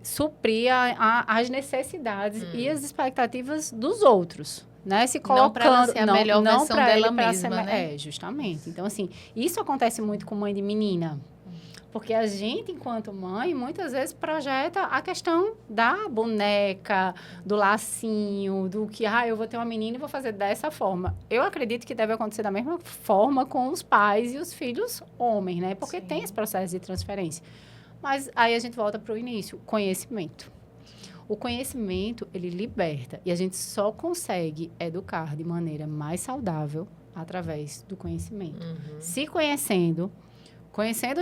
suprir as necessidades e as expectativas dos outros, né? Se colocando, Não para ela ser a melhor versão pra dela ele pra mesma, né? Justamente. Então, assim, isso acontece muito com mãe de menina. Porque a gente, enquanto mãe, muitas vezes projeta a questão da boneca, do lacinho, do que, eu vou ter uma menina e vou fazer dessa forma. Eu acredito que deve acontecer da mesma forma com os pais e os filhos homens, né? Porque tem esse processo de transferência. Mas aí a gente volta para o início, conhecimento. O conhecimento, ele liberta. E a gente só consegue educar de maneira mais saudável através do conhecimento. Se conhecendo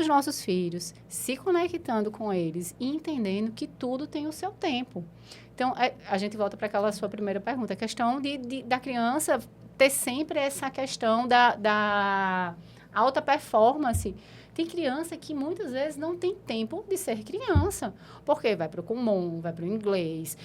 os nossos filhos, se conectando com eles e entendendo que tudo tem o seu tempo. Então, a gente volta para aquela sua primeira pergunta, a questão da criança ter sempre essa questão da alta performance. Tem criança que muitas vezes não tem tempo de ser criança, porque vai para o comum, vai para o inglês,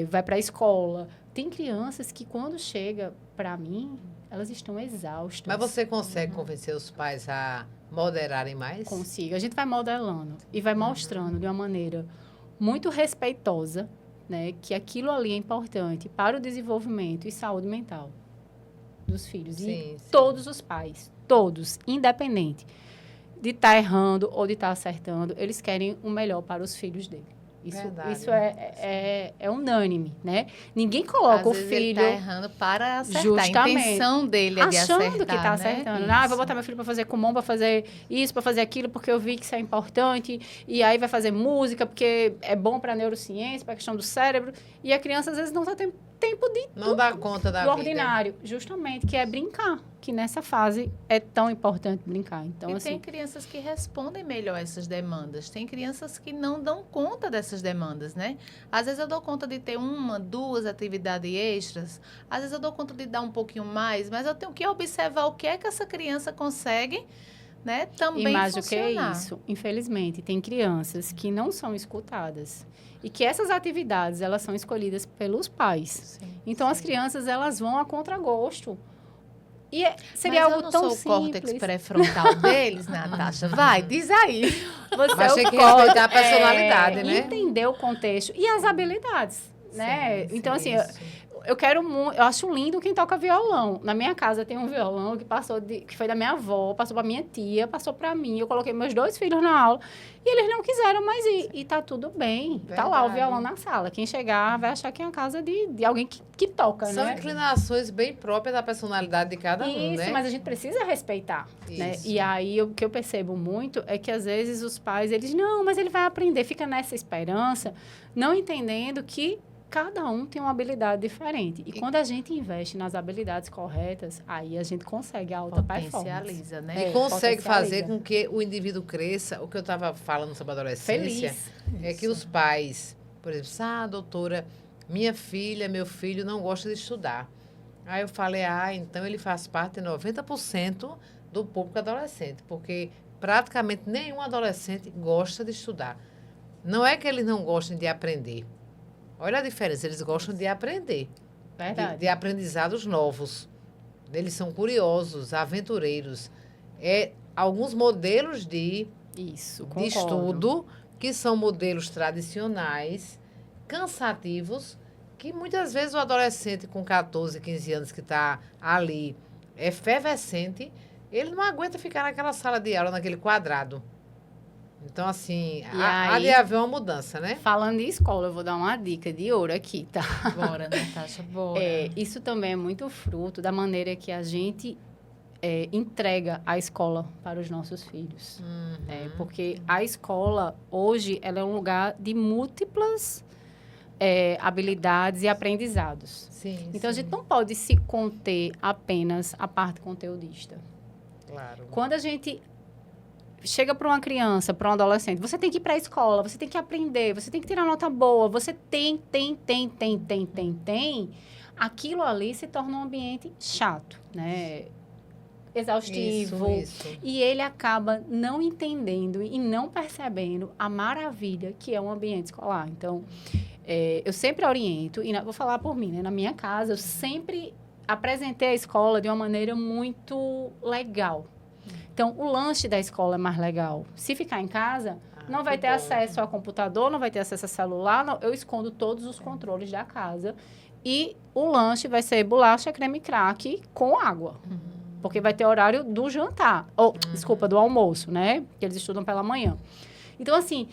vai para a escola. Tem crianças que, quando chega para mim, elas estão exaustas. Mas você consegue convencer os pais a moderarem mais? Consigo. A gente vai modelando e vai mostrando de uma maneira muito respeitosa, né, que aquilo ali é importante para o desenvolvimento e saúde mental dos filhos. Sim, E sim. todos os pais, todos, independente de estar errando ou de estar acertando, eles querem o melhor para os filhos dele. Verdade. Isso é unânime, né? Ninguém coloca Às o vezes filho ele tá errando para acertar. Justamente. A intenção dele é de achando acertar, que está né? acertando. Isso. Eu vou botar meu filho para fazer comum, para fazer isso, para fazer aquilo, porque eu vi que isso é importante. E aí vai fazer música, porque é bom para a neurociência, para a questão do cérebro. E a criança, às vezes, não está tendo tempo de Não dá conta da do vida. ordinário. Justamente, que é brincar. Que nessa fase é tão importante brincar. Então, E assim, tem crianças que respondem melhor a essas demandas. Tem crianças que não dão conta dessas demandas, né? Às vezes eu dou conta de ter 1, 2 atividades extras. Às vezes eu dou conta de dar um pouquinho mais. Mas eu tenho que observar o que é que essa criança consegue, né? Também e mais do que funcionar. isso, infelizmente, tem crianças que não são escutadas. E que essas atividades, elas são escolhidas pelos pais. Sim, Então, as sim. crianças, elas vão a contragosto. E seria Mas algo eu não tão sou o simples. córtex pré-frontal deles, Natasha. Vai, diz aí. Você Mas é tem o que corte, respeitar a personalidade, né? Entender o contexto e as habilidades, né? Sim, Então, sim, assim, eu quero muito, eu acho lindo quem toca violão. Na minha casa tem um violão que foi da minha avó, passou para minha tia, passou para mim. Eu coloquei meus 2 filhos na aula e eles não quiseram mais ir. E tá tudo bem. Tá lá o Verdade. violão na sala. Quem chegar vai achar que é a casa de alguém que toca, São né? inclinações bem próprias da personalidade de cada um, Isso, né? mas a gente precisa respeitar, né? Isso. E aí, o que eu percebo muito é que, às vezes, os pais, eles, não, mas ele vai aprender, fica nessa esperança, não entendendo que cada um tem uma habilidade diferente. E quando a gente investe nas habilidades corretas, aí a gente consegue a alta performance. Potencializa, né? E consegue potencializa. fazer com que o indivíduo cresça. O que eu estava falando sobre a adolescência Feliz. é que os pais, por exemplo, doutora, minha filha, meu filho não gosta de estudar. Aí eu falei, então ele faz parte de 90% do público adolescente, porque praticamente nenhum adolescente gosta de estudar. Não é que eles não gostem de aprender. Olha a diferença, eles gostam de aprender, Verdade. de aprendizados novos. Eles são curiosos, aventureiros. Alguns modelos de Isso, de concordo. estudo, que são modelos tradicionais, cansativos, que muitas vezes o adolescente com 14, 15 anos que está ali efervescente, ele não aguenta ficar naquela sala de aula, naquele quadrado. Então, assim, há de haver uma mudança, né? Falando em escola, eu vou dar uma dica de ouro aqui, tá? Bora, Natasha, bora. Isso também é muito fruto da maneira que a gente entrega a escola para os nossos filhos. Porque a escola, hoje, ela é um lugar de múltiplas habilidades e aprendizados. Sim, Então, a sim. gente não pode se conter apenas a parte conteudista. Claro. Quando a gente chega para uma criança, para um adolescente, você tem que ir para a escola, você tem que aprender, você tem que tirar nota boa, você tem. Aquilo ali se torna um ambiente chato, né? Exaustivo. Isso. E ele acaba não entendendo e não percebendo a maravilha que é um ambiente escolar. Então, eu sempre oriento, e vou falar por mim, né? Na minha casa, eu sempre apresentei a escola de uma maneira muito legal. Então, o lanche da escola é mais legal. Se ficar em casa, não vai ter acesso a computador, não vai ter acesso a celular. Eu escondo todos os controles da casa. E o lanche vai ser bolacha, creme crack com água. Porque vai ter horário do jantar. Desculpa, do almoço, né? Que eles estudam pela manhã. Então, assim,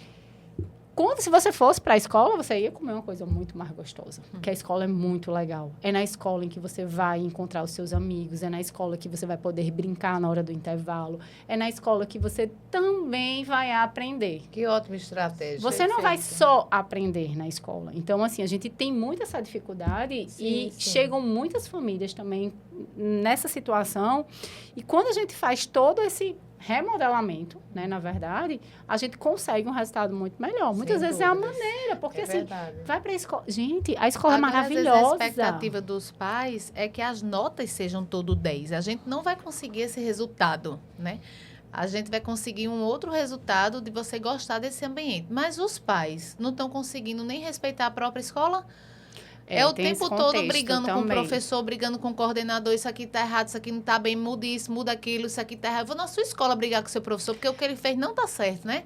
se você fosse para a escola, você ia comer uma coisa muito mais gostosa. Porque a escola é muito legal. É na escola em que você vai encontrar os seus amigos. É na escola que você vai poder brincar na hora do intervalo. É na escola que você também vai aprender. Que ótima estratégia. Você não vai só aprender na escola. Então, assim, a gente tem muita essa dificuldade e chegam muitas famílias também nessa situação. E quando a gente faz todo esse remodelamento, né, na verdade, a gente consegue um resultado muito melhor. Muitas vezes é a maneira, porque assim, vai para a escola. Gente, a escola é maravilhosa. Às vezes a expectativa dos pais é que as notas sejam todo 10. A gente não vai conseguir esse resultado, né? A gente vai conseguir um outro resultado de você gostar desse ambiente. Mas os pais não estão conseguindo nem respeitar a própria escola. É o tempo todo brigando com o professor, brigando com o coordenador. Isso aqui está errado, isso aqui não está bem, muda isso, muda aquilo, isso aqui está errado. Vou na sua escola brigar com o seu professor, porque o que ele fez não está certo, né?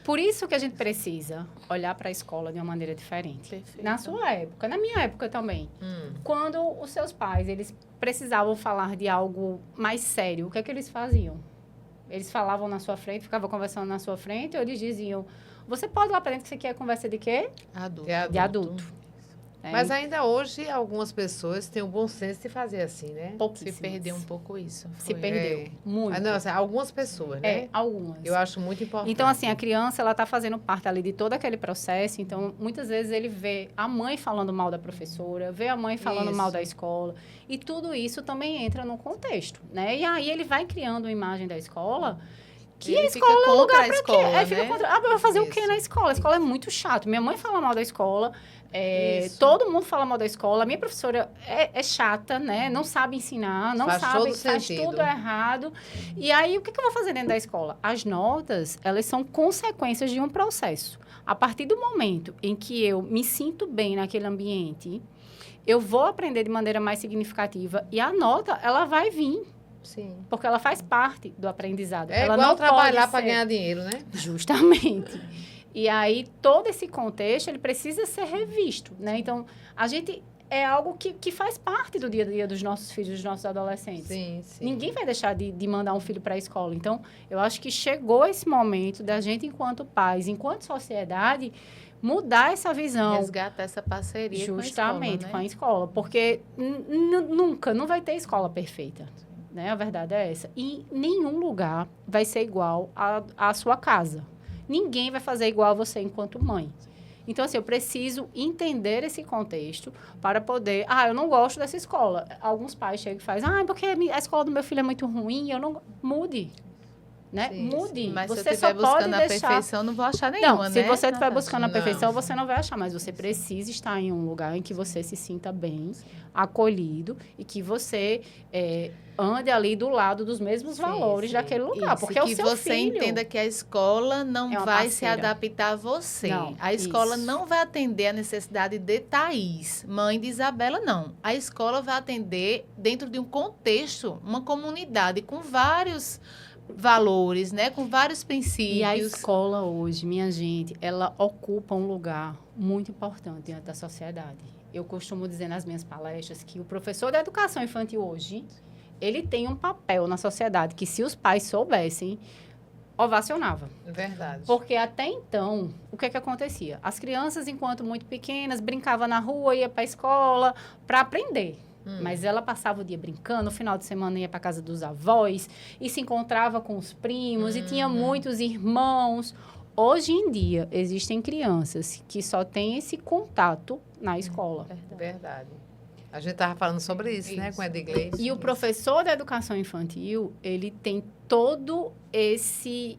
Por isso que a gente precisa olhar para a escola de uma maneira diferente. Perfeito. Na sua época, na minha época também. Quando os seus pais, eles precisavam falar de algo mais sério, o que é que eles faziam? Eles falavam na sua frente, ficavam conversando na sua frente, ou eles diziam, você pode lá para dentro que você quer conversa de quê? De adulto. Mas ainda hoje, algumas pessoas têm o bom senso de fazer assim, né? Se perdeu um pouco isso. Se perdeu. Muito. Não, assim, algumas pessoas, né? Algumas. Eu acho muito importante. Então, assim, a criança, ela está fazendo parte ali de todo aquele processo. Então, muitas vezes ele vê a mãe falando mal da professora, vê a mãe falando mal da escola. E tudo isso também entra no contexto, né? E aí ele vai criando uma imagem da escola... Que a escola é um lugar para quê? Eu vou fazer o quê na escola? A escola é muito chato. Minha mãe fala mal da escola, todo mundo fala mal da escola. A minha professora é chata, né? Não sabe ensinar, não sabe, faz tudo errado. E aí, o que eu vou fazer dentro da escola? As notas, elas são consequências de um processo. A partir do momento em que eu me sinto bem naquele ambiente, eu vou aprender de maneira mais significativa e a nota, ela vai vir. Sim. Porque ela faz parte do aprendizado. Ela não não trabalhar para ganhar dinheiro, né? Justamente. E aí, todo esse contexto, ele precisa ser revisto, né? Então, a gente... É algo que faz parte do dia a dia dos nossos filhos, dos nossos adolescentes. Sim. Ninguém vai deixar de mandar um filho para a escola. Então, eu acho que chegou esse momento da gente, enquanto pais, enquanto sociedade, mudar essa visão. Resgatar essa parceria justamente com a escola, né? escola. Porque nunca, não vai ter escola perfeita. Né? A verdade é essa. E nenhum lugar vai ser igual à sua casa. Ninguém vai fazer igual a você enquanto mãe. Então, assim, eu preciso entender esse contexto para poder... eu não gosto dessa escola. Alguns pais chegam e fazem, porque a escola do meu filho é muito ruim, eu não... Mude. Né? Mude. Mas você se eu estiver buscando a perfeição, não vou achar nenhuma, se né? você estiver buscando a perfeição, você não vai achar. Mas você precisa estar em um lugar em que você se sinta bem, acolhido, e que você ande ali do lado dos mesmos valores daquele lugar. Porque é o seu filho. Que você entenda que a escola não vai se adaptar a você. Não, a escola não vai atender a necessidade de Thaís, mãe de Isabela, não. A escola vai atender dentro de um contexto, uma comunidade com vários valores, né? Com vários princípios. E a escola hoje, minha gente, ela ocupa um lugar muito importante dentro da sociedade. Eu costumo dizer nas minhas palestras que o professor da educação infantil hoje, ele tem um papel na sociedade que, se os pais soubessem, ovacionava. Verdade. Porque até então, o que acontecia? As crianças, enquanto muito pequenas, brincavam na rua, ia para a escola para aprender. Mas ela passava o dia brincando, no final de semana ia para casa dos avós e se encontrava com os primos e tinha muitos irmãos. Hoje em dia, existem crianças que só têm esse contato na escola. Verdade. A gente estava falando sobre isso, né, com a Edgley. E o professor da educação infantil, ele tem todo esse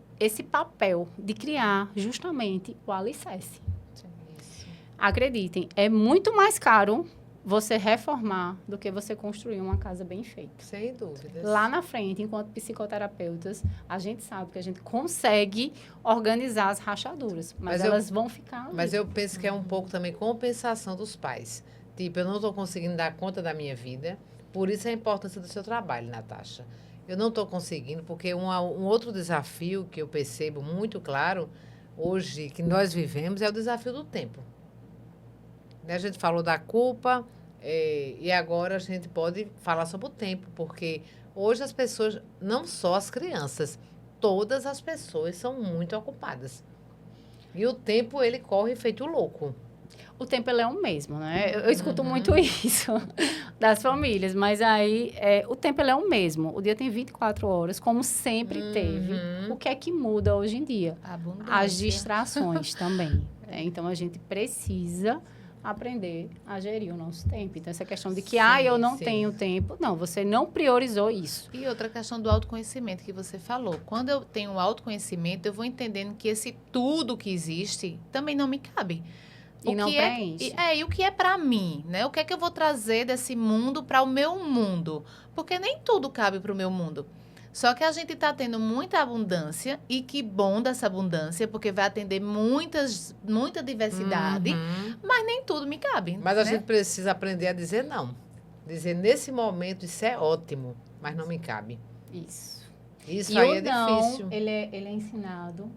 papel de criar justamente o alicerce. Isso. Acreditem, é muito mais caro você reformar do que você construir uma casa bem feita. Sem dúvidas. Lá na frente, enquanto psicoterapeutas, a gente sabe que a gente consegue organizar as rachaduras, mas elas vão ficar ali. Mas eu penso que é um pouco também compensação dos pais. Tipo, eu não estou conseguindo dar conta da minha vida, por isso a importância do seu trabalho, Natasha. Eu não estou conseguindo, porque um outro desafio que eu percebo muito claro hoje, que nós vivemos, é o desafio do tempo. A gente falou da culpa, e agora a gente pode falar sobre o tempo, porque hoje as pessoas, não só as crianças, todas as pessoas são muito ocupadas. E o tempo, ele corre feito louco. O tempo, ele é o mesmo, né? Eu escuto muito isso das famílias, mas aí, o tempo, ele é o mesmo. O dia tem 24 horas, como sempre teve. O que é que muda hoje em dia? As distrações também. Então, a gente precisa aprender a gerir o nosso tempo. Então, essa questão de que, eu não tenho tempo. Não, você não priorizou isso. E outra questão do autoconhecimento que você falou. Quando eu tenho autoconhecimento, eu vou entendendo que esse tudo que existe também não me cabe. E não preenche. E o que é para mim, né? O que é que eu vou trazer desse mundo para o meu mundo? Porque nem tudo cabe para o meu mundo. Só que a gente está tendo muita abundância, e que bom dessa abundância, porque vai atender muita diversidade, mas nem tudo me cabe. Mas a gente precisa aprender a dizer não. Dizer, nesse momento, isso é ótimo, mas não me cabe. Isso. Isso aí é não, difícil. Ele é ensinado,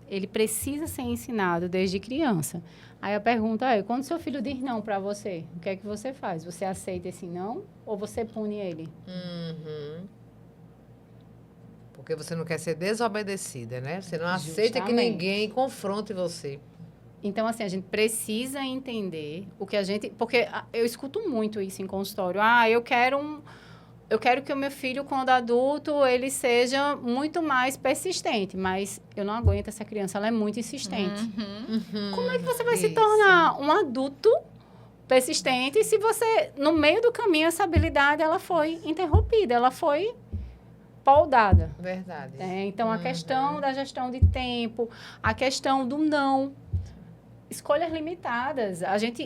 ele precisa ser ensinado desde criança. Aí a pergunta é, quando seu filho diz não para você, o que é que você faz? Você aceita esse não ou você pune ele? Porque você não quer ser desobedecida, né? Você não aceita que Justamente. ninguém confronte você. Então, assim, a gente precisa entender o que a gente... Porque eu escuto muito isso em consultório. Eu quero que o meu filho, quando adulto, ele seja muito mais persistente. Mas eu não aguento essa criança, ela é muito insistente. Como é que você vai se tornar um adulto persistente se você, no meio do caminho, essa habilidade, ela foi interrompida, ela foi poldada. Verdade. Então, a questão da gestão de tempo, a questão do não. Escolhas limitadas. A gente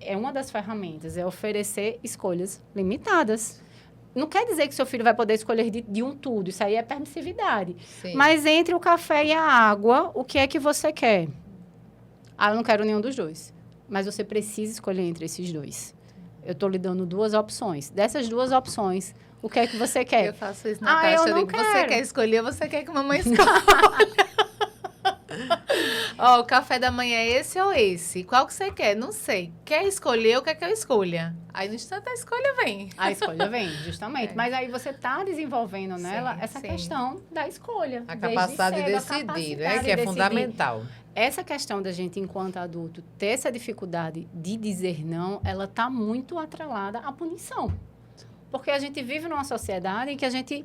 é uma das ferramentas, é oferecer escolhas limitadas. Não quer dizer que seu filho vai poder escolher de um tudo, isso aí é permissividade. Sim. Mas entre o café e a água, o que é que você quer? Eu não quero nenhum dos dois. Mas você precisa escolher entre esses dois. Eu estou lhe dando 2 opções. Dessas 2 opções, o que é que você quer? Eu faço isso, Natasha. eu Eu não digo, quero. você quer escolher ou você quer que a mamãe escolha? O café da manhã é esse ou esse? Qual que você quer? Não sei. Quer escolher ou quer que eu escolha? Aí no instante a escolha vem. A escolha vem, justamente. Mas aí você está desenvolvendo nela essa sim. questão da escolha. A desde capacidade de cedo, a decidir, capacidade né? de Que é decidir. fundamental. Essa questão da gente, enquanto adulto, ter essa dificuldade de dizer não, ela está muito atrelada à punição. Porque a gente vive numa sociedade em que a gente,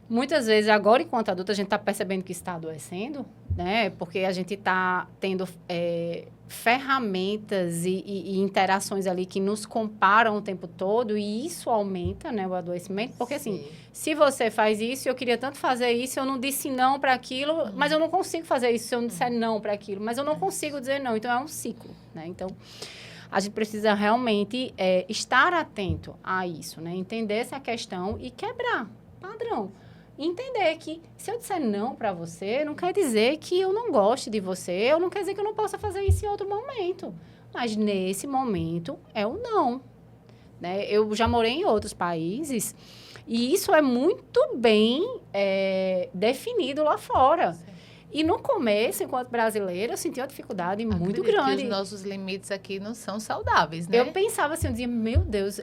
muitas vezes, agora enquanto adulto, a gente está percebendo que está adoecendo, né? Porque a gente está tendo ferramentas e interações ali que nos comparam o tempo todo, e isso aumenta, né, o adoecimento. Porque, assim, se você faz isso, eu queria tanto fazer isso, eu não disse não para aquilo, mas eu não consigo fazer isso se eu não disser não para aquilo, mas eu não consigo dizer não. Então, é um ciclo, né? Então, a gente precisa realmente estar atento a isso, né? Entender essa questão e quebrar padrão. E entender que se eu disser não para você, não quer dizer que eu não goste de você, ou não quer dizer que eu não possa fazer isso em outro momento. Mas nesse momento é o não. Né? Eu já morei em outros países e isso é muito bem definido lá fora. Sim. E no começo, enquanto brasileira, eu sentia uma dificuldade muito grande. Que os nossos limites aqui não são saudáveis, né? Eu pensava assim, eu dizia, meu Deus,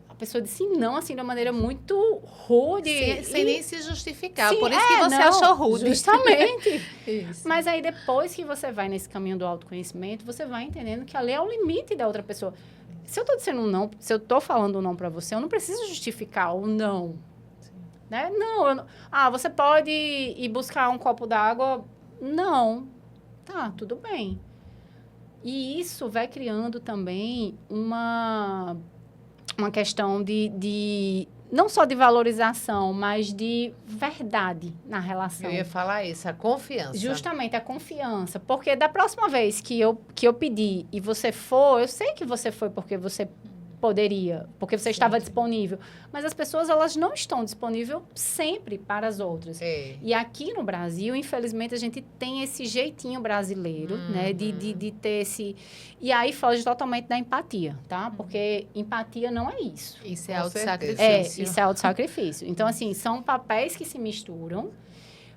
a pessoa disse não, assim, de uma maneira muito rude. Sem nem se justificar. Sim, por isso que você achou rude. Justamente. Isso. Mas aí, depois que você vai nesse caminho do autoconhecimento, você vai entendendo que ali é o limite da outra pessoa. se eu tô dizendo um não, se eu tô falando um não para você, eu não preciso justificar o não. Né? Não, você pode ir buscar um copo d'água? Não. Tá, tudo bem. E isso vai criando também uma questão de não só de valorização, mas de verdade na relação. Eu ia falar isso, a confiança. Justamente, a confiança. Porque da próxima vez que eu pedir e você for, eu sei que você foi porque você poderia, porque você estava disponível. Mas as pessoas, elas não estão disponíveis sempre para as outras. É. E aqui no Brasil, infelizmente, a gente tem esse jeitinho brasileiro, né? De ter esse... E aí foge totalmente da empatia, tá? Porque empatia não é isso. Isso é Com autossacrifício. Isso é autossacrifício. Então, assim, são papéis que se misturam,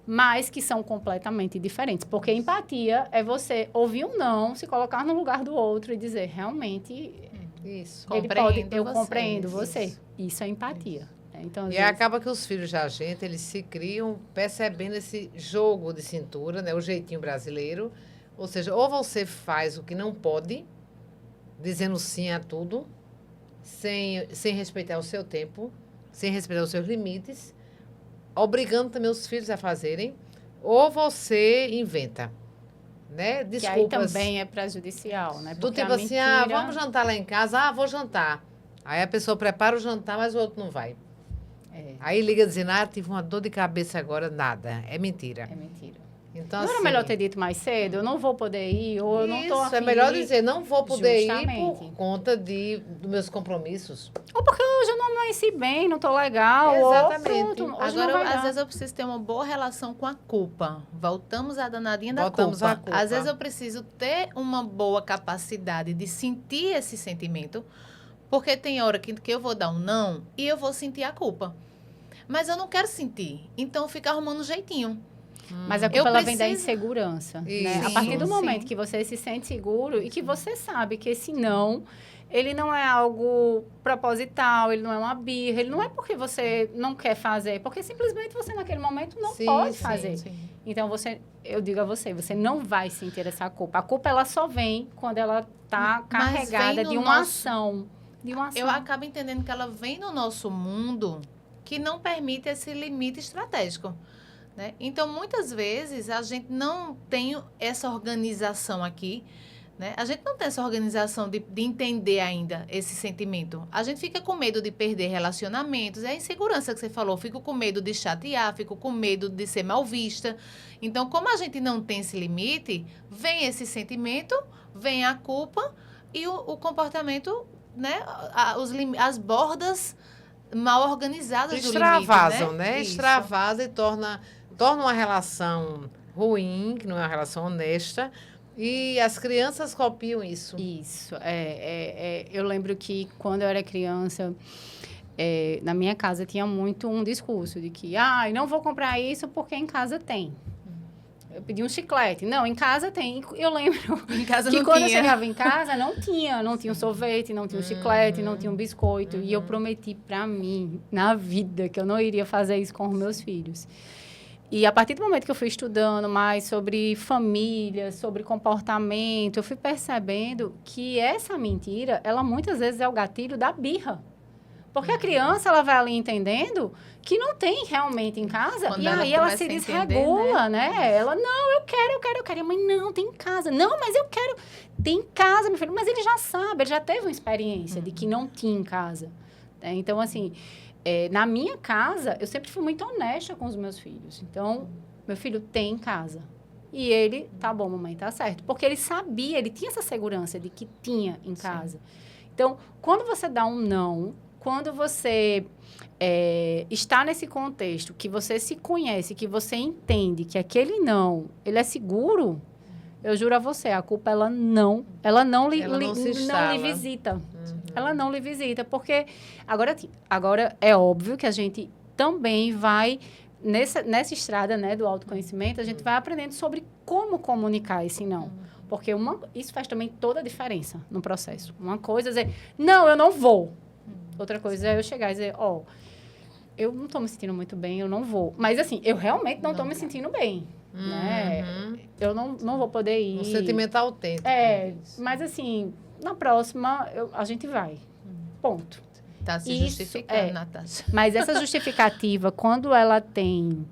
mas que são completamente diferentes. Porque empatia é você ouvir um não, se colocar no lugar do outro e dizer, realmente... Isso. Eu compreendo você. Isso. Isso é empatia. Então, E acaba que os filhos da gente, eles se criam percebendo esse jogo de cintura, né? O jeitinho brasileiro. Ou seja, ou você faz o que não pode, dizendo sim a tudo, sem respeitar o seu tempo, sem respeitar os seus limites, obrigando também os filhos a fazerem, ou você inventa. Né? Desculpas. Que aí também é prejudicial, né? Do Porque tipo a assim, mentira... vamos jantar lá em casa, vou jantar. Aí a pessoa prepara o jantar, mas o outro não vai. Aí liga dizendo, tive uma dor de cabeça agora, nada. É mentira. É mentira. Então, Não era melhor ter dito mais cedo? Eu não vou poder ir, ou eu não tô Isso, afim é melhor de ir. dizer, não vou poder ir Justamente. por conta dos meus compromissos. Ou porque hoje eu não amanheci bem, não tô legal. Exatamente. Ou pronto, hoje Agora, não vai às dar. vezes eu preciso ter uma boa relação com a culpa. Voltamos à danadinha da Voltamos culpa. à culpa. Às vezes eu preciso ter uma boa capacidade de sentir esse sentimento, porque tem hora que eu vou dar um não e eu vou sentir a culpa. Mas eu não quero sentir, então fica arrumando um jeitinho. Mas a culpa ela vem da preciso- insegurança, né? Isso. A partir do Sim, momento sim. que você se sente seguro e que você sabe que esse não, ele não é algo proposital, ele não é uma birra, ele não é porque você não quer fazer, porque simplesmente você naquele momento não Sim, pode sim, fazer. Sim. Então eu digo a você não vai sentir essa culpa. A culpa ela só vem quando ela tá Mas carregada vem no de uma nosso- ação, de uma ação. Eu acabo entendendo que ela vem no nosso mundo que não permite esse limite estratégico. Né? Então, muitas vezes, a gente não tem essa organização aqui, né? A gente não tem essa organização de entender ainda esse sentimento. A gente fica com medo de perder relacionamentos, é a insegurança que você falou, fico com medo de chatear, fico com medo de ser mal vista. Então, como a gente não tem esse limite, vem esse sentimento, vem a culpa e o comportamento, né? As bordas mal organizadas do Extravasam, limite, né? Isso. Extravasa e torna uma relação ruim, que não é uma relação honesta. E as crianças copiam isso. Isso. Eu lembro que quando eu era criança, na minha casa tinha muito um discurso de que, não vou comprar isso porque em casa tem. Eu pedi um chiclete. Não, em casa tem. Eu lembro Em casa que não quando eu tinha. chegava em casa, não tinha um sorvete, não tinha um chiclete, não tinha um biscoito. E eu prometi pra mim, na vida, que eu não iria fazer isso com os meus filhos. E a partir do momento que eu fui estudando mais sobre família, sobre comportamento, eu fui percebendo que essa mentira, ela muitas vezes é o gatilho da birra. Porque a criança, ela vai ali entendendo que não tem realmente em casa, Quando e ela aí ela começa se a entender, desregula, né? Ela, não, eu quero. E a mãe, não, tem em casa. Não, mas eu quero. Tem em casa, meu filho. Mas ele já sabe, ele já teve uma experiência de que não tinha em casa. Então, assim, na minha casa, eu sempre fui muito honesta com os meus filhos. Então, meu filho tem em casa. E ele, tá bom, mamãe, tá certo. Porque ele sabia, ele tinha essa segurança de que tinha em casa. Então, quando você dá um não, quando você está nesse contexto, que você se conhece, que você entende que aquele não, ele é seguro, eu juro a você, a culpa, ela não se instala. lhe visita. Ela não lhe visita, porque agora é óbvio que a gente também vai, nessa estrada, né, do autoconhecimento, a gente vai aprendendo sobre como comunicar esse não. Porque isso faz também toda a diferença no processo. Uma coisa é dizer, não, eu não vou. Outra coisa é eu chegar e dizer, eu não estou me sentindo muito bem, eu não vou. Mas, assim, eu realmente não estou me sentindo bem, né? Eu não vou poder ir. Um sentimento autêntico. Mas, assim, na próxima a gente vai. Ponto. Tá se Isso, justificando, Natasha. Mas essa justificativa, quando ela tem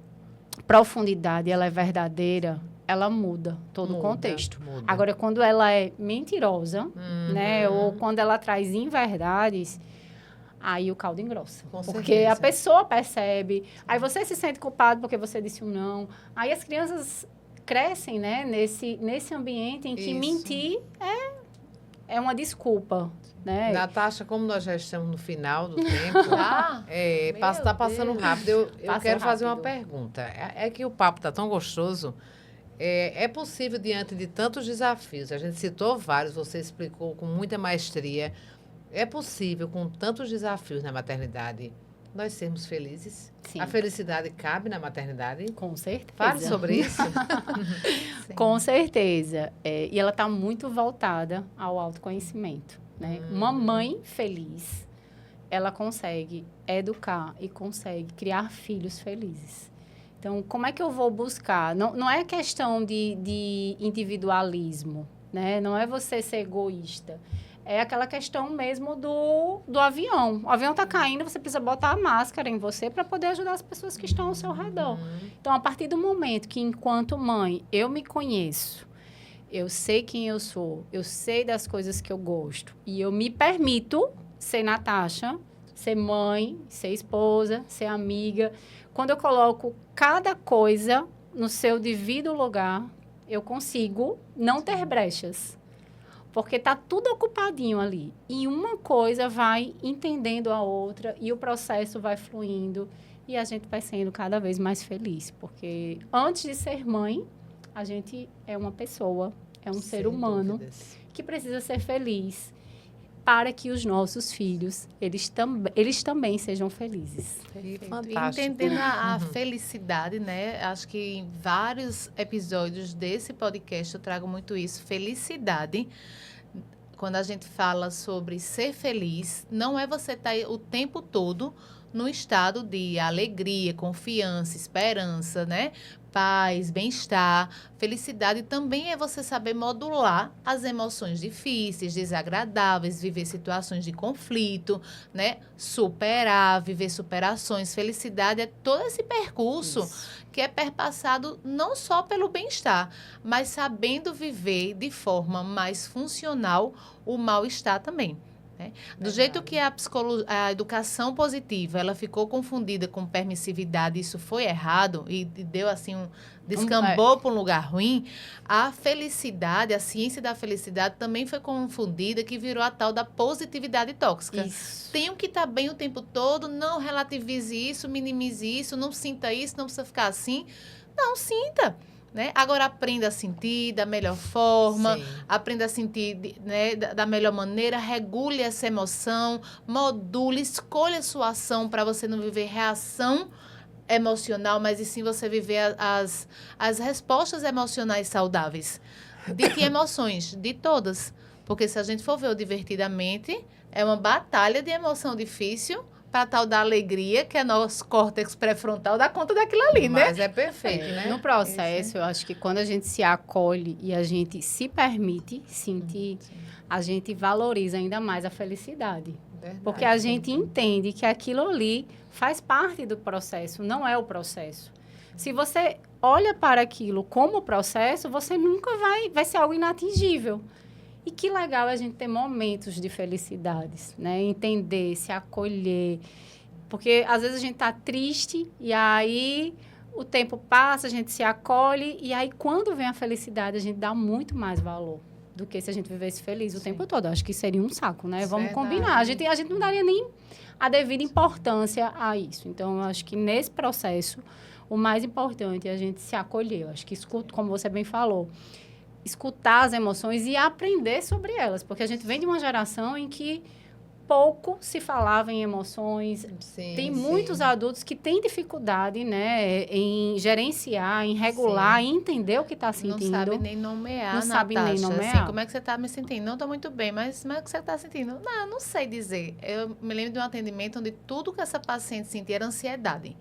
profundidade, ela é verdadeira, ela muda todo o contexto. Muda. Agora, quando ela é mentirosa, né? Ou quando ela traz inverdades, aí o caldo engrossa. Com Porque certeza. a pessoa percebe, aí você se sente culpado porque você disse um não. Aí as crianças crescem, né? Nesse ambiente em que Isso. mentir é uma desculpa, né? Natasha, como nós já estamos no final do tempo, Tá? está passando Deus. rápido. Eu Passou quero fazer uma rápido. pergunta. É que o papo está tão gostoso. É possível, diante de tantos desafios, a gente citou vários, você explicou com muita maestria, é possível, com tantos desafios na maternidade, nós sermos felizes? Sim. A felicidade cabe na maternidade? Com certeza. Fale sobre isso. Sim. Com certeza. E ela está muito voltada ao autoconhecimento, né? Uma mãe feliz, ela consegue educar e consegue criar filhos felizes. Então, como é que eu vou buscar? Não é questão de individualismo, né? Não é você ser egoísta. É aquela questão mesmo do avião. O avião está caindo, você precisa botar a máscara em você para poder ajudar as pessoas que estão ao seu redor. Então, a partir do momento que, enquanto mãe, eu me conheço, eu sei quem eu sou, eu sei das coisas que eu gosto, e eu me permito ser Natasha, ser mãe, ser esposa, ser amiga. Quando eu coloco cada coisa no seu devido lugar, eu consigo não ter brechas. Porque está tudo ocupadinho ali. E uma coisa vai entendendo a outra e o processo vai fluindo e a gente vai sendo cada vez mais feliz. Porque antes de ser mãe, a gente é uma pessoa, é um ser Sem humano dúvidas. que precisa ser feliz para que os nossos filhos, eles também sejam felizes. E E fantástico. entendendo a felicidade, né? Acho que em vários episódios desse podcast eu trago muito isso. Felicidade, quando a gente fala sobre ser feliz, não é você estar o tempo todo num estado de alegria, confiança, esperança, né? Paz, bem-estar. Felicidade também é você saber modular as emoções difíceis, desagradáveis, viver situações de conflito, né? Superar, viver superações. Felicidade é todo esse percurso que é perpassado não só pelo bem-estar, mas sabendo viver de forma mais funcional o mal-estar também. Né? Do jeito que a educação positiva ela ficou confundida com permissividade, isso foi errado e deu assim descambou para um lugar ruim, a felicidade, a ciência da felicidade também foi confundida, que virou a tal da positividade tóxica. Isso. Tenho que estar bem o tempo todo, não relativize isso, minimize isso, não sinta isso, não precisa ficar assim. Não, sinta. Né? Agora aprenda a sentir da melhor forma, Sim. aprenda a sentir, né, da melhor maneira, regule essa emoção, module, escolha a sua ação para você não viver reação emocional, mas e sim você viver as respostas emocionais saudáveis. De que emoções? De todas. Porque se a gente for ver o divertidamente, é uma batalha de emoção difícil para tal da alegria, que é nosso córtex pré-frontal, dá conta daquilo ali, né? Mas é perfeito, né? No processo, eu acho que quando a gente se acolhe e a gente se permite sentir, a gente valoriza ainda mais a felicidade. Verdade. Porque a gente entende que aquilo ali faz parte do processo, não é o processo. Se você olha para aquilo como processo, você nunca vai ser algo inatingível. E que legal a gente ter momentos de felicidades, né? Entender, se acolher. Porque às vezes a gente está triste e aí o tempo passa, a gente se acolhe e aí quando vem a felicidade a gente dá muito mais valor do que se a gente vivesse feliz o tempo todo. Eu acho que seria um saco, né? Vamos Verdade. combinar. A gente não daria nem a devida importância a isso. Então, eu acho que nesse processo, o mais importante é a gente se acolher. Eu acho que, como você bem falou, escutar as emoções e aprender sobre elas. Porque a gente vem de uma geração em que pouco se falava em emoções. Sim, Tem sim. muitos adultos que têm dificuldade, né, em gerenciar, em regular, em entender o que está sentindo. Não sabe nem nomear, Não sabe nem Natasha. nomear. Assim, como é que você está me sentindo? Não estou muito bem, mas o que você está sentindo? Não, eu não sei dizer. Eu me lembro de um atendimento onde tudo que essa paciente sentia era ansiedade.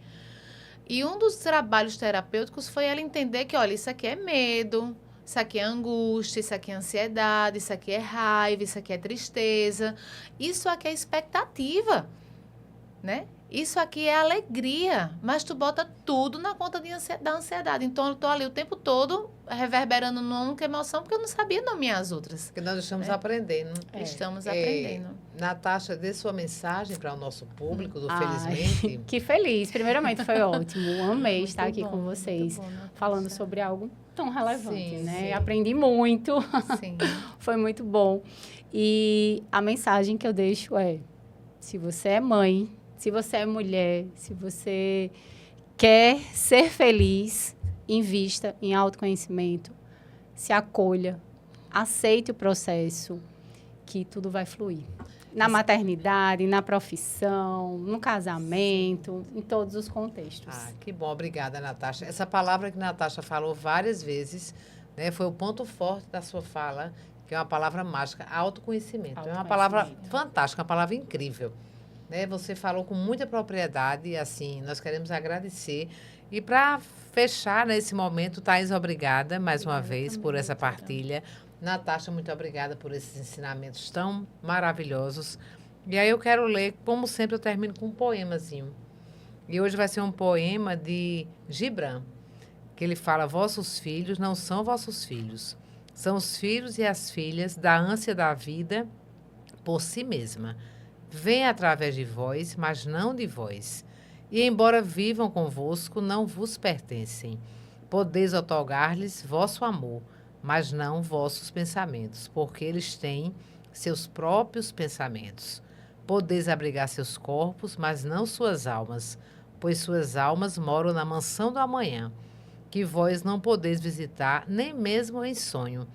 E um dos trabalhos terapêuticos foi ela entender que, olha, isso aqui é medo, Isso aqui é angústia, isso aqui é ansiedade, isso aqui é raiva, isso aqui é tristeza. Isso aqui é expectativa, né? Isso aqui é alegria, mas tu bota tudo na conta da ansiedade. Então, eu tô ali o tempo todo reverberando numa única emoção, porque eu não sabia nomear as outras. Porque nós estamos aprendendo. Estamos aprendendo. Natasha, dê sua mensagem para o nosso público do Ai, Felizmente. Que feliz. Primeiramente, foi ótimo. Amei Muito estar aqui bom, com muito vocês, bom, Natasha. falando sobre algo tão relevante, Sim, né? sim. Aprendi muito. Sim. Foi muito bom. E a mensagem que eu deixo é: se você é mãe, se você é mulher, se você quer ser feliz, invista em autoconhecimento, se acolha, aceite o processo, que tudo vai fluir. Na maternidade, na profissão, no casamento, em todos os contextos. Ah, que bom, obrigada, Natasha. Essa palavra que Natasha falou várias vezes, né, foi o ponto forte da sua fala, que é uma palavra mágica, autoconhecimento. É uma palavra fantástica, uma palavra incrível. Né? Você falou com muita propriedade, assim, nós queremos agradecer. E para fechar nesse momento, Thaís, obrigada mais uma vez por essa partilha. Natasha, muito obrigada por esses ensinamentos tão maravilhosos. E aí eu quero ler, como sempre, eu termino com um poemazinho. E hoje vai ser um poema de Gibran, que ele fala: vossos filhos não são vossos filhos, são os filhos e as filhas da ânsia da vida por si mesma. Vêm através de vós, mas não de vós. E embora vivam convosco, não vos pertencem. Podeis outorgar-lhes vosso amor, mas não vossos pensamentos, porque eles têm seus próprios pensamentos. Podeis abrigar seus corpos, mas não suas almas, pois suas almas moram na mansão do amanhã, que vós não podeis visitar, nem mesmo em sonho.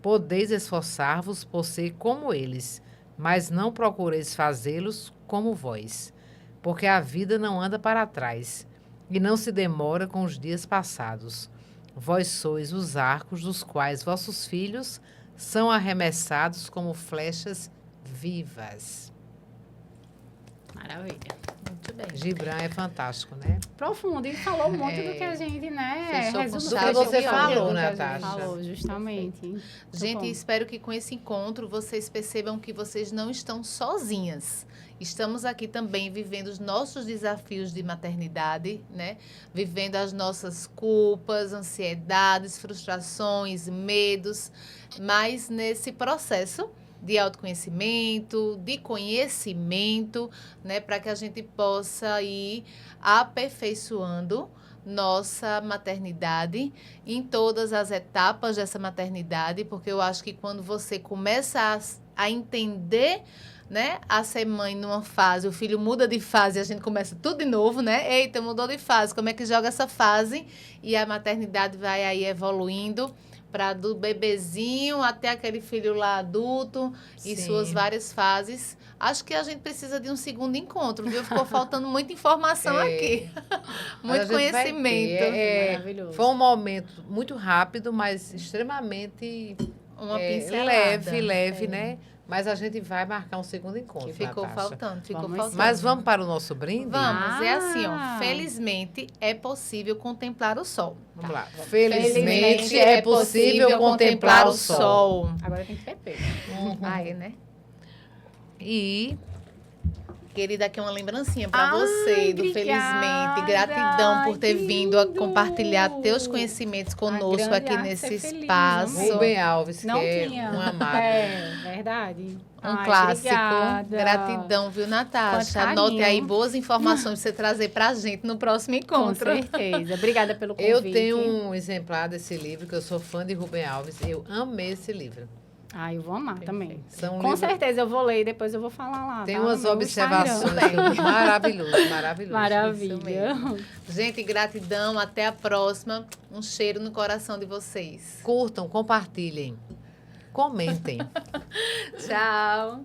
Podeis esforçar-vos por ser como eles, mas não procureis fazê-los como vós, porque a vida não anda para trás, e não se demora com os dias passados. Vós sois os arcos dos quais vossos filhos são arremessados como flechas vivas. Maravilha. Muito bem. Gibran é fantástico, né? Profundo. E falou muito do que a gente, né? Fechou com resumo- chave fechou de com ouro, tudo que a Natasha. gente falou, justamente. Muito Gente, bom. espero que com esse encontro vocês percebam que vocês não estão sozinhas. Estamos aqui também vivendo os nossos desafios de maternidade, né? Vivendo as nossas culpas, ansiedades, frustrações, medos, mas nesse processo de autoconhecimento, de conhecimento, né? Para que a gente possa ir aperfeiçoando nossa maternidade em todas as etapas dessa maternidade, porque eu acho que quando você começa a entender, né, a ser mãe numa fase, o filho muda de fase e a gente começa tudo de novo, né? Eita, mudou de fase, como é que joga essa fase? E a maternidade vai aí evoluindo para do bebezinho até aquele filho lá adulto e Sim. suas várias fases. Acho que a gente precisa de um segundo encontro, viu? Ficou faltando muita informação aqui. Mas a Muito gente vai ter. conhecimento. Maravilhoso. Foi um momento muito rápido, mas extremamente Uma pincelada. leve, né? Mas a gente vai marcar um segundo encontro, Ficou Natasha. faltando, ficou Vamos faltando. Mas vamos para o nosso brinde? Vamos, é assim, ó. Ah. Felizmente é possível contemplar o sol. Vamos lá. Felizmente Felizmente é possível contemplar o sol. Agora tem que beber. Aí, né? E Querida, aqui é uma lembrancinha para Ai, você do obrigada. Felizmente. Gratidão por ter Que vindo a lindo. compartilhar teus conhecimentos conosco grande aqui arte nesse ser feliz, espaço. amei. Rubem Alves, Não que é tinha. um amado. É, verdade. Um clássico. Obrigada. Gratidão, viu, Natasha? Quanto Anote carinho. aí boas informações para você trazer pra gente no próximo Com encontro. certeza. Obrigada pelo convite. Eu tenho um exemplar desse livro, que eu sou fã de Rubem Alves. Eu amei esse livro. Ah, eu vou amar também. São Com livros- certeza eu vou ler e depois eu vou falar lá. Tem tá? umas No meu observações. Instagram. Maravilhoso, maravilhoso. Maravilha. Gente, gratidão. Até a próxima. Um cheiro no coração de vocês. Curtam, compartilhem, comentem. Tchau.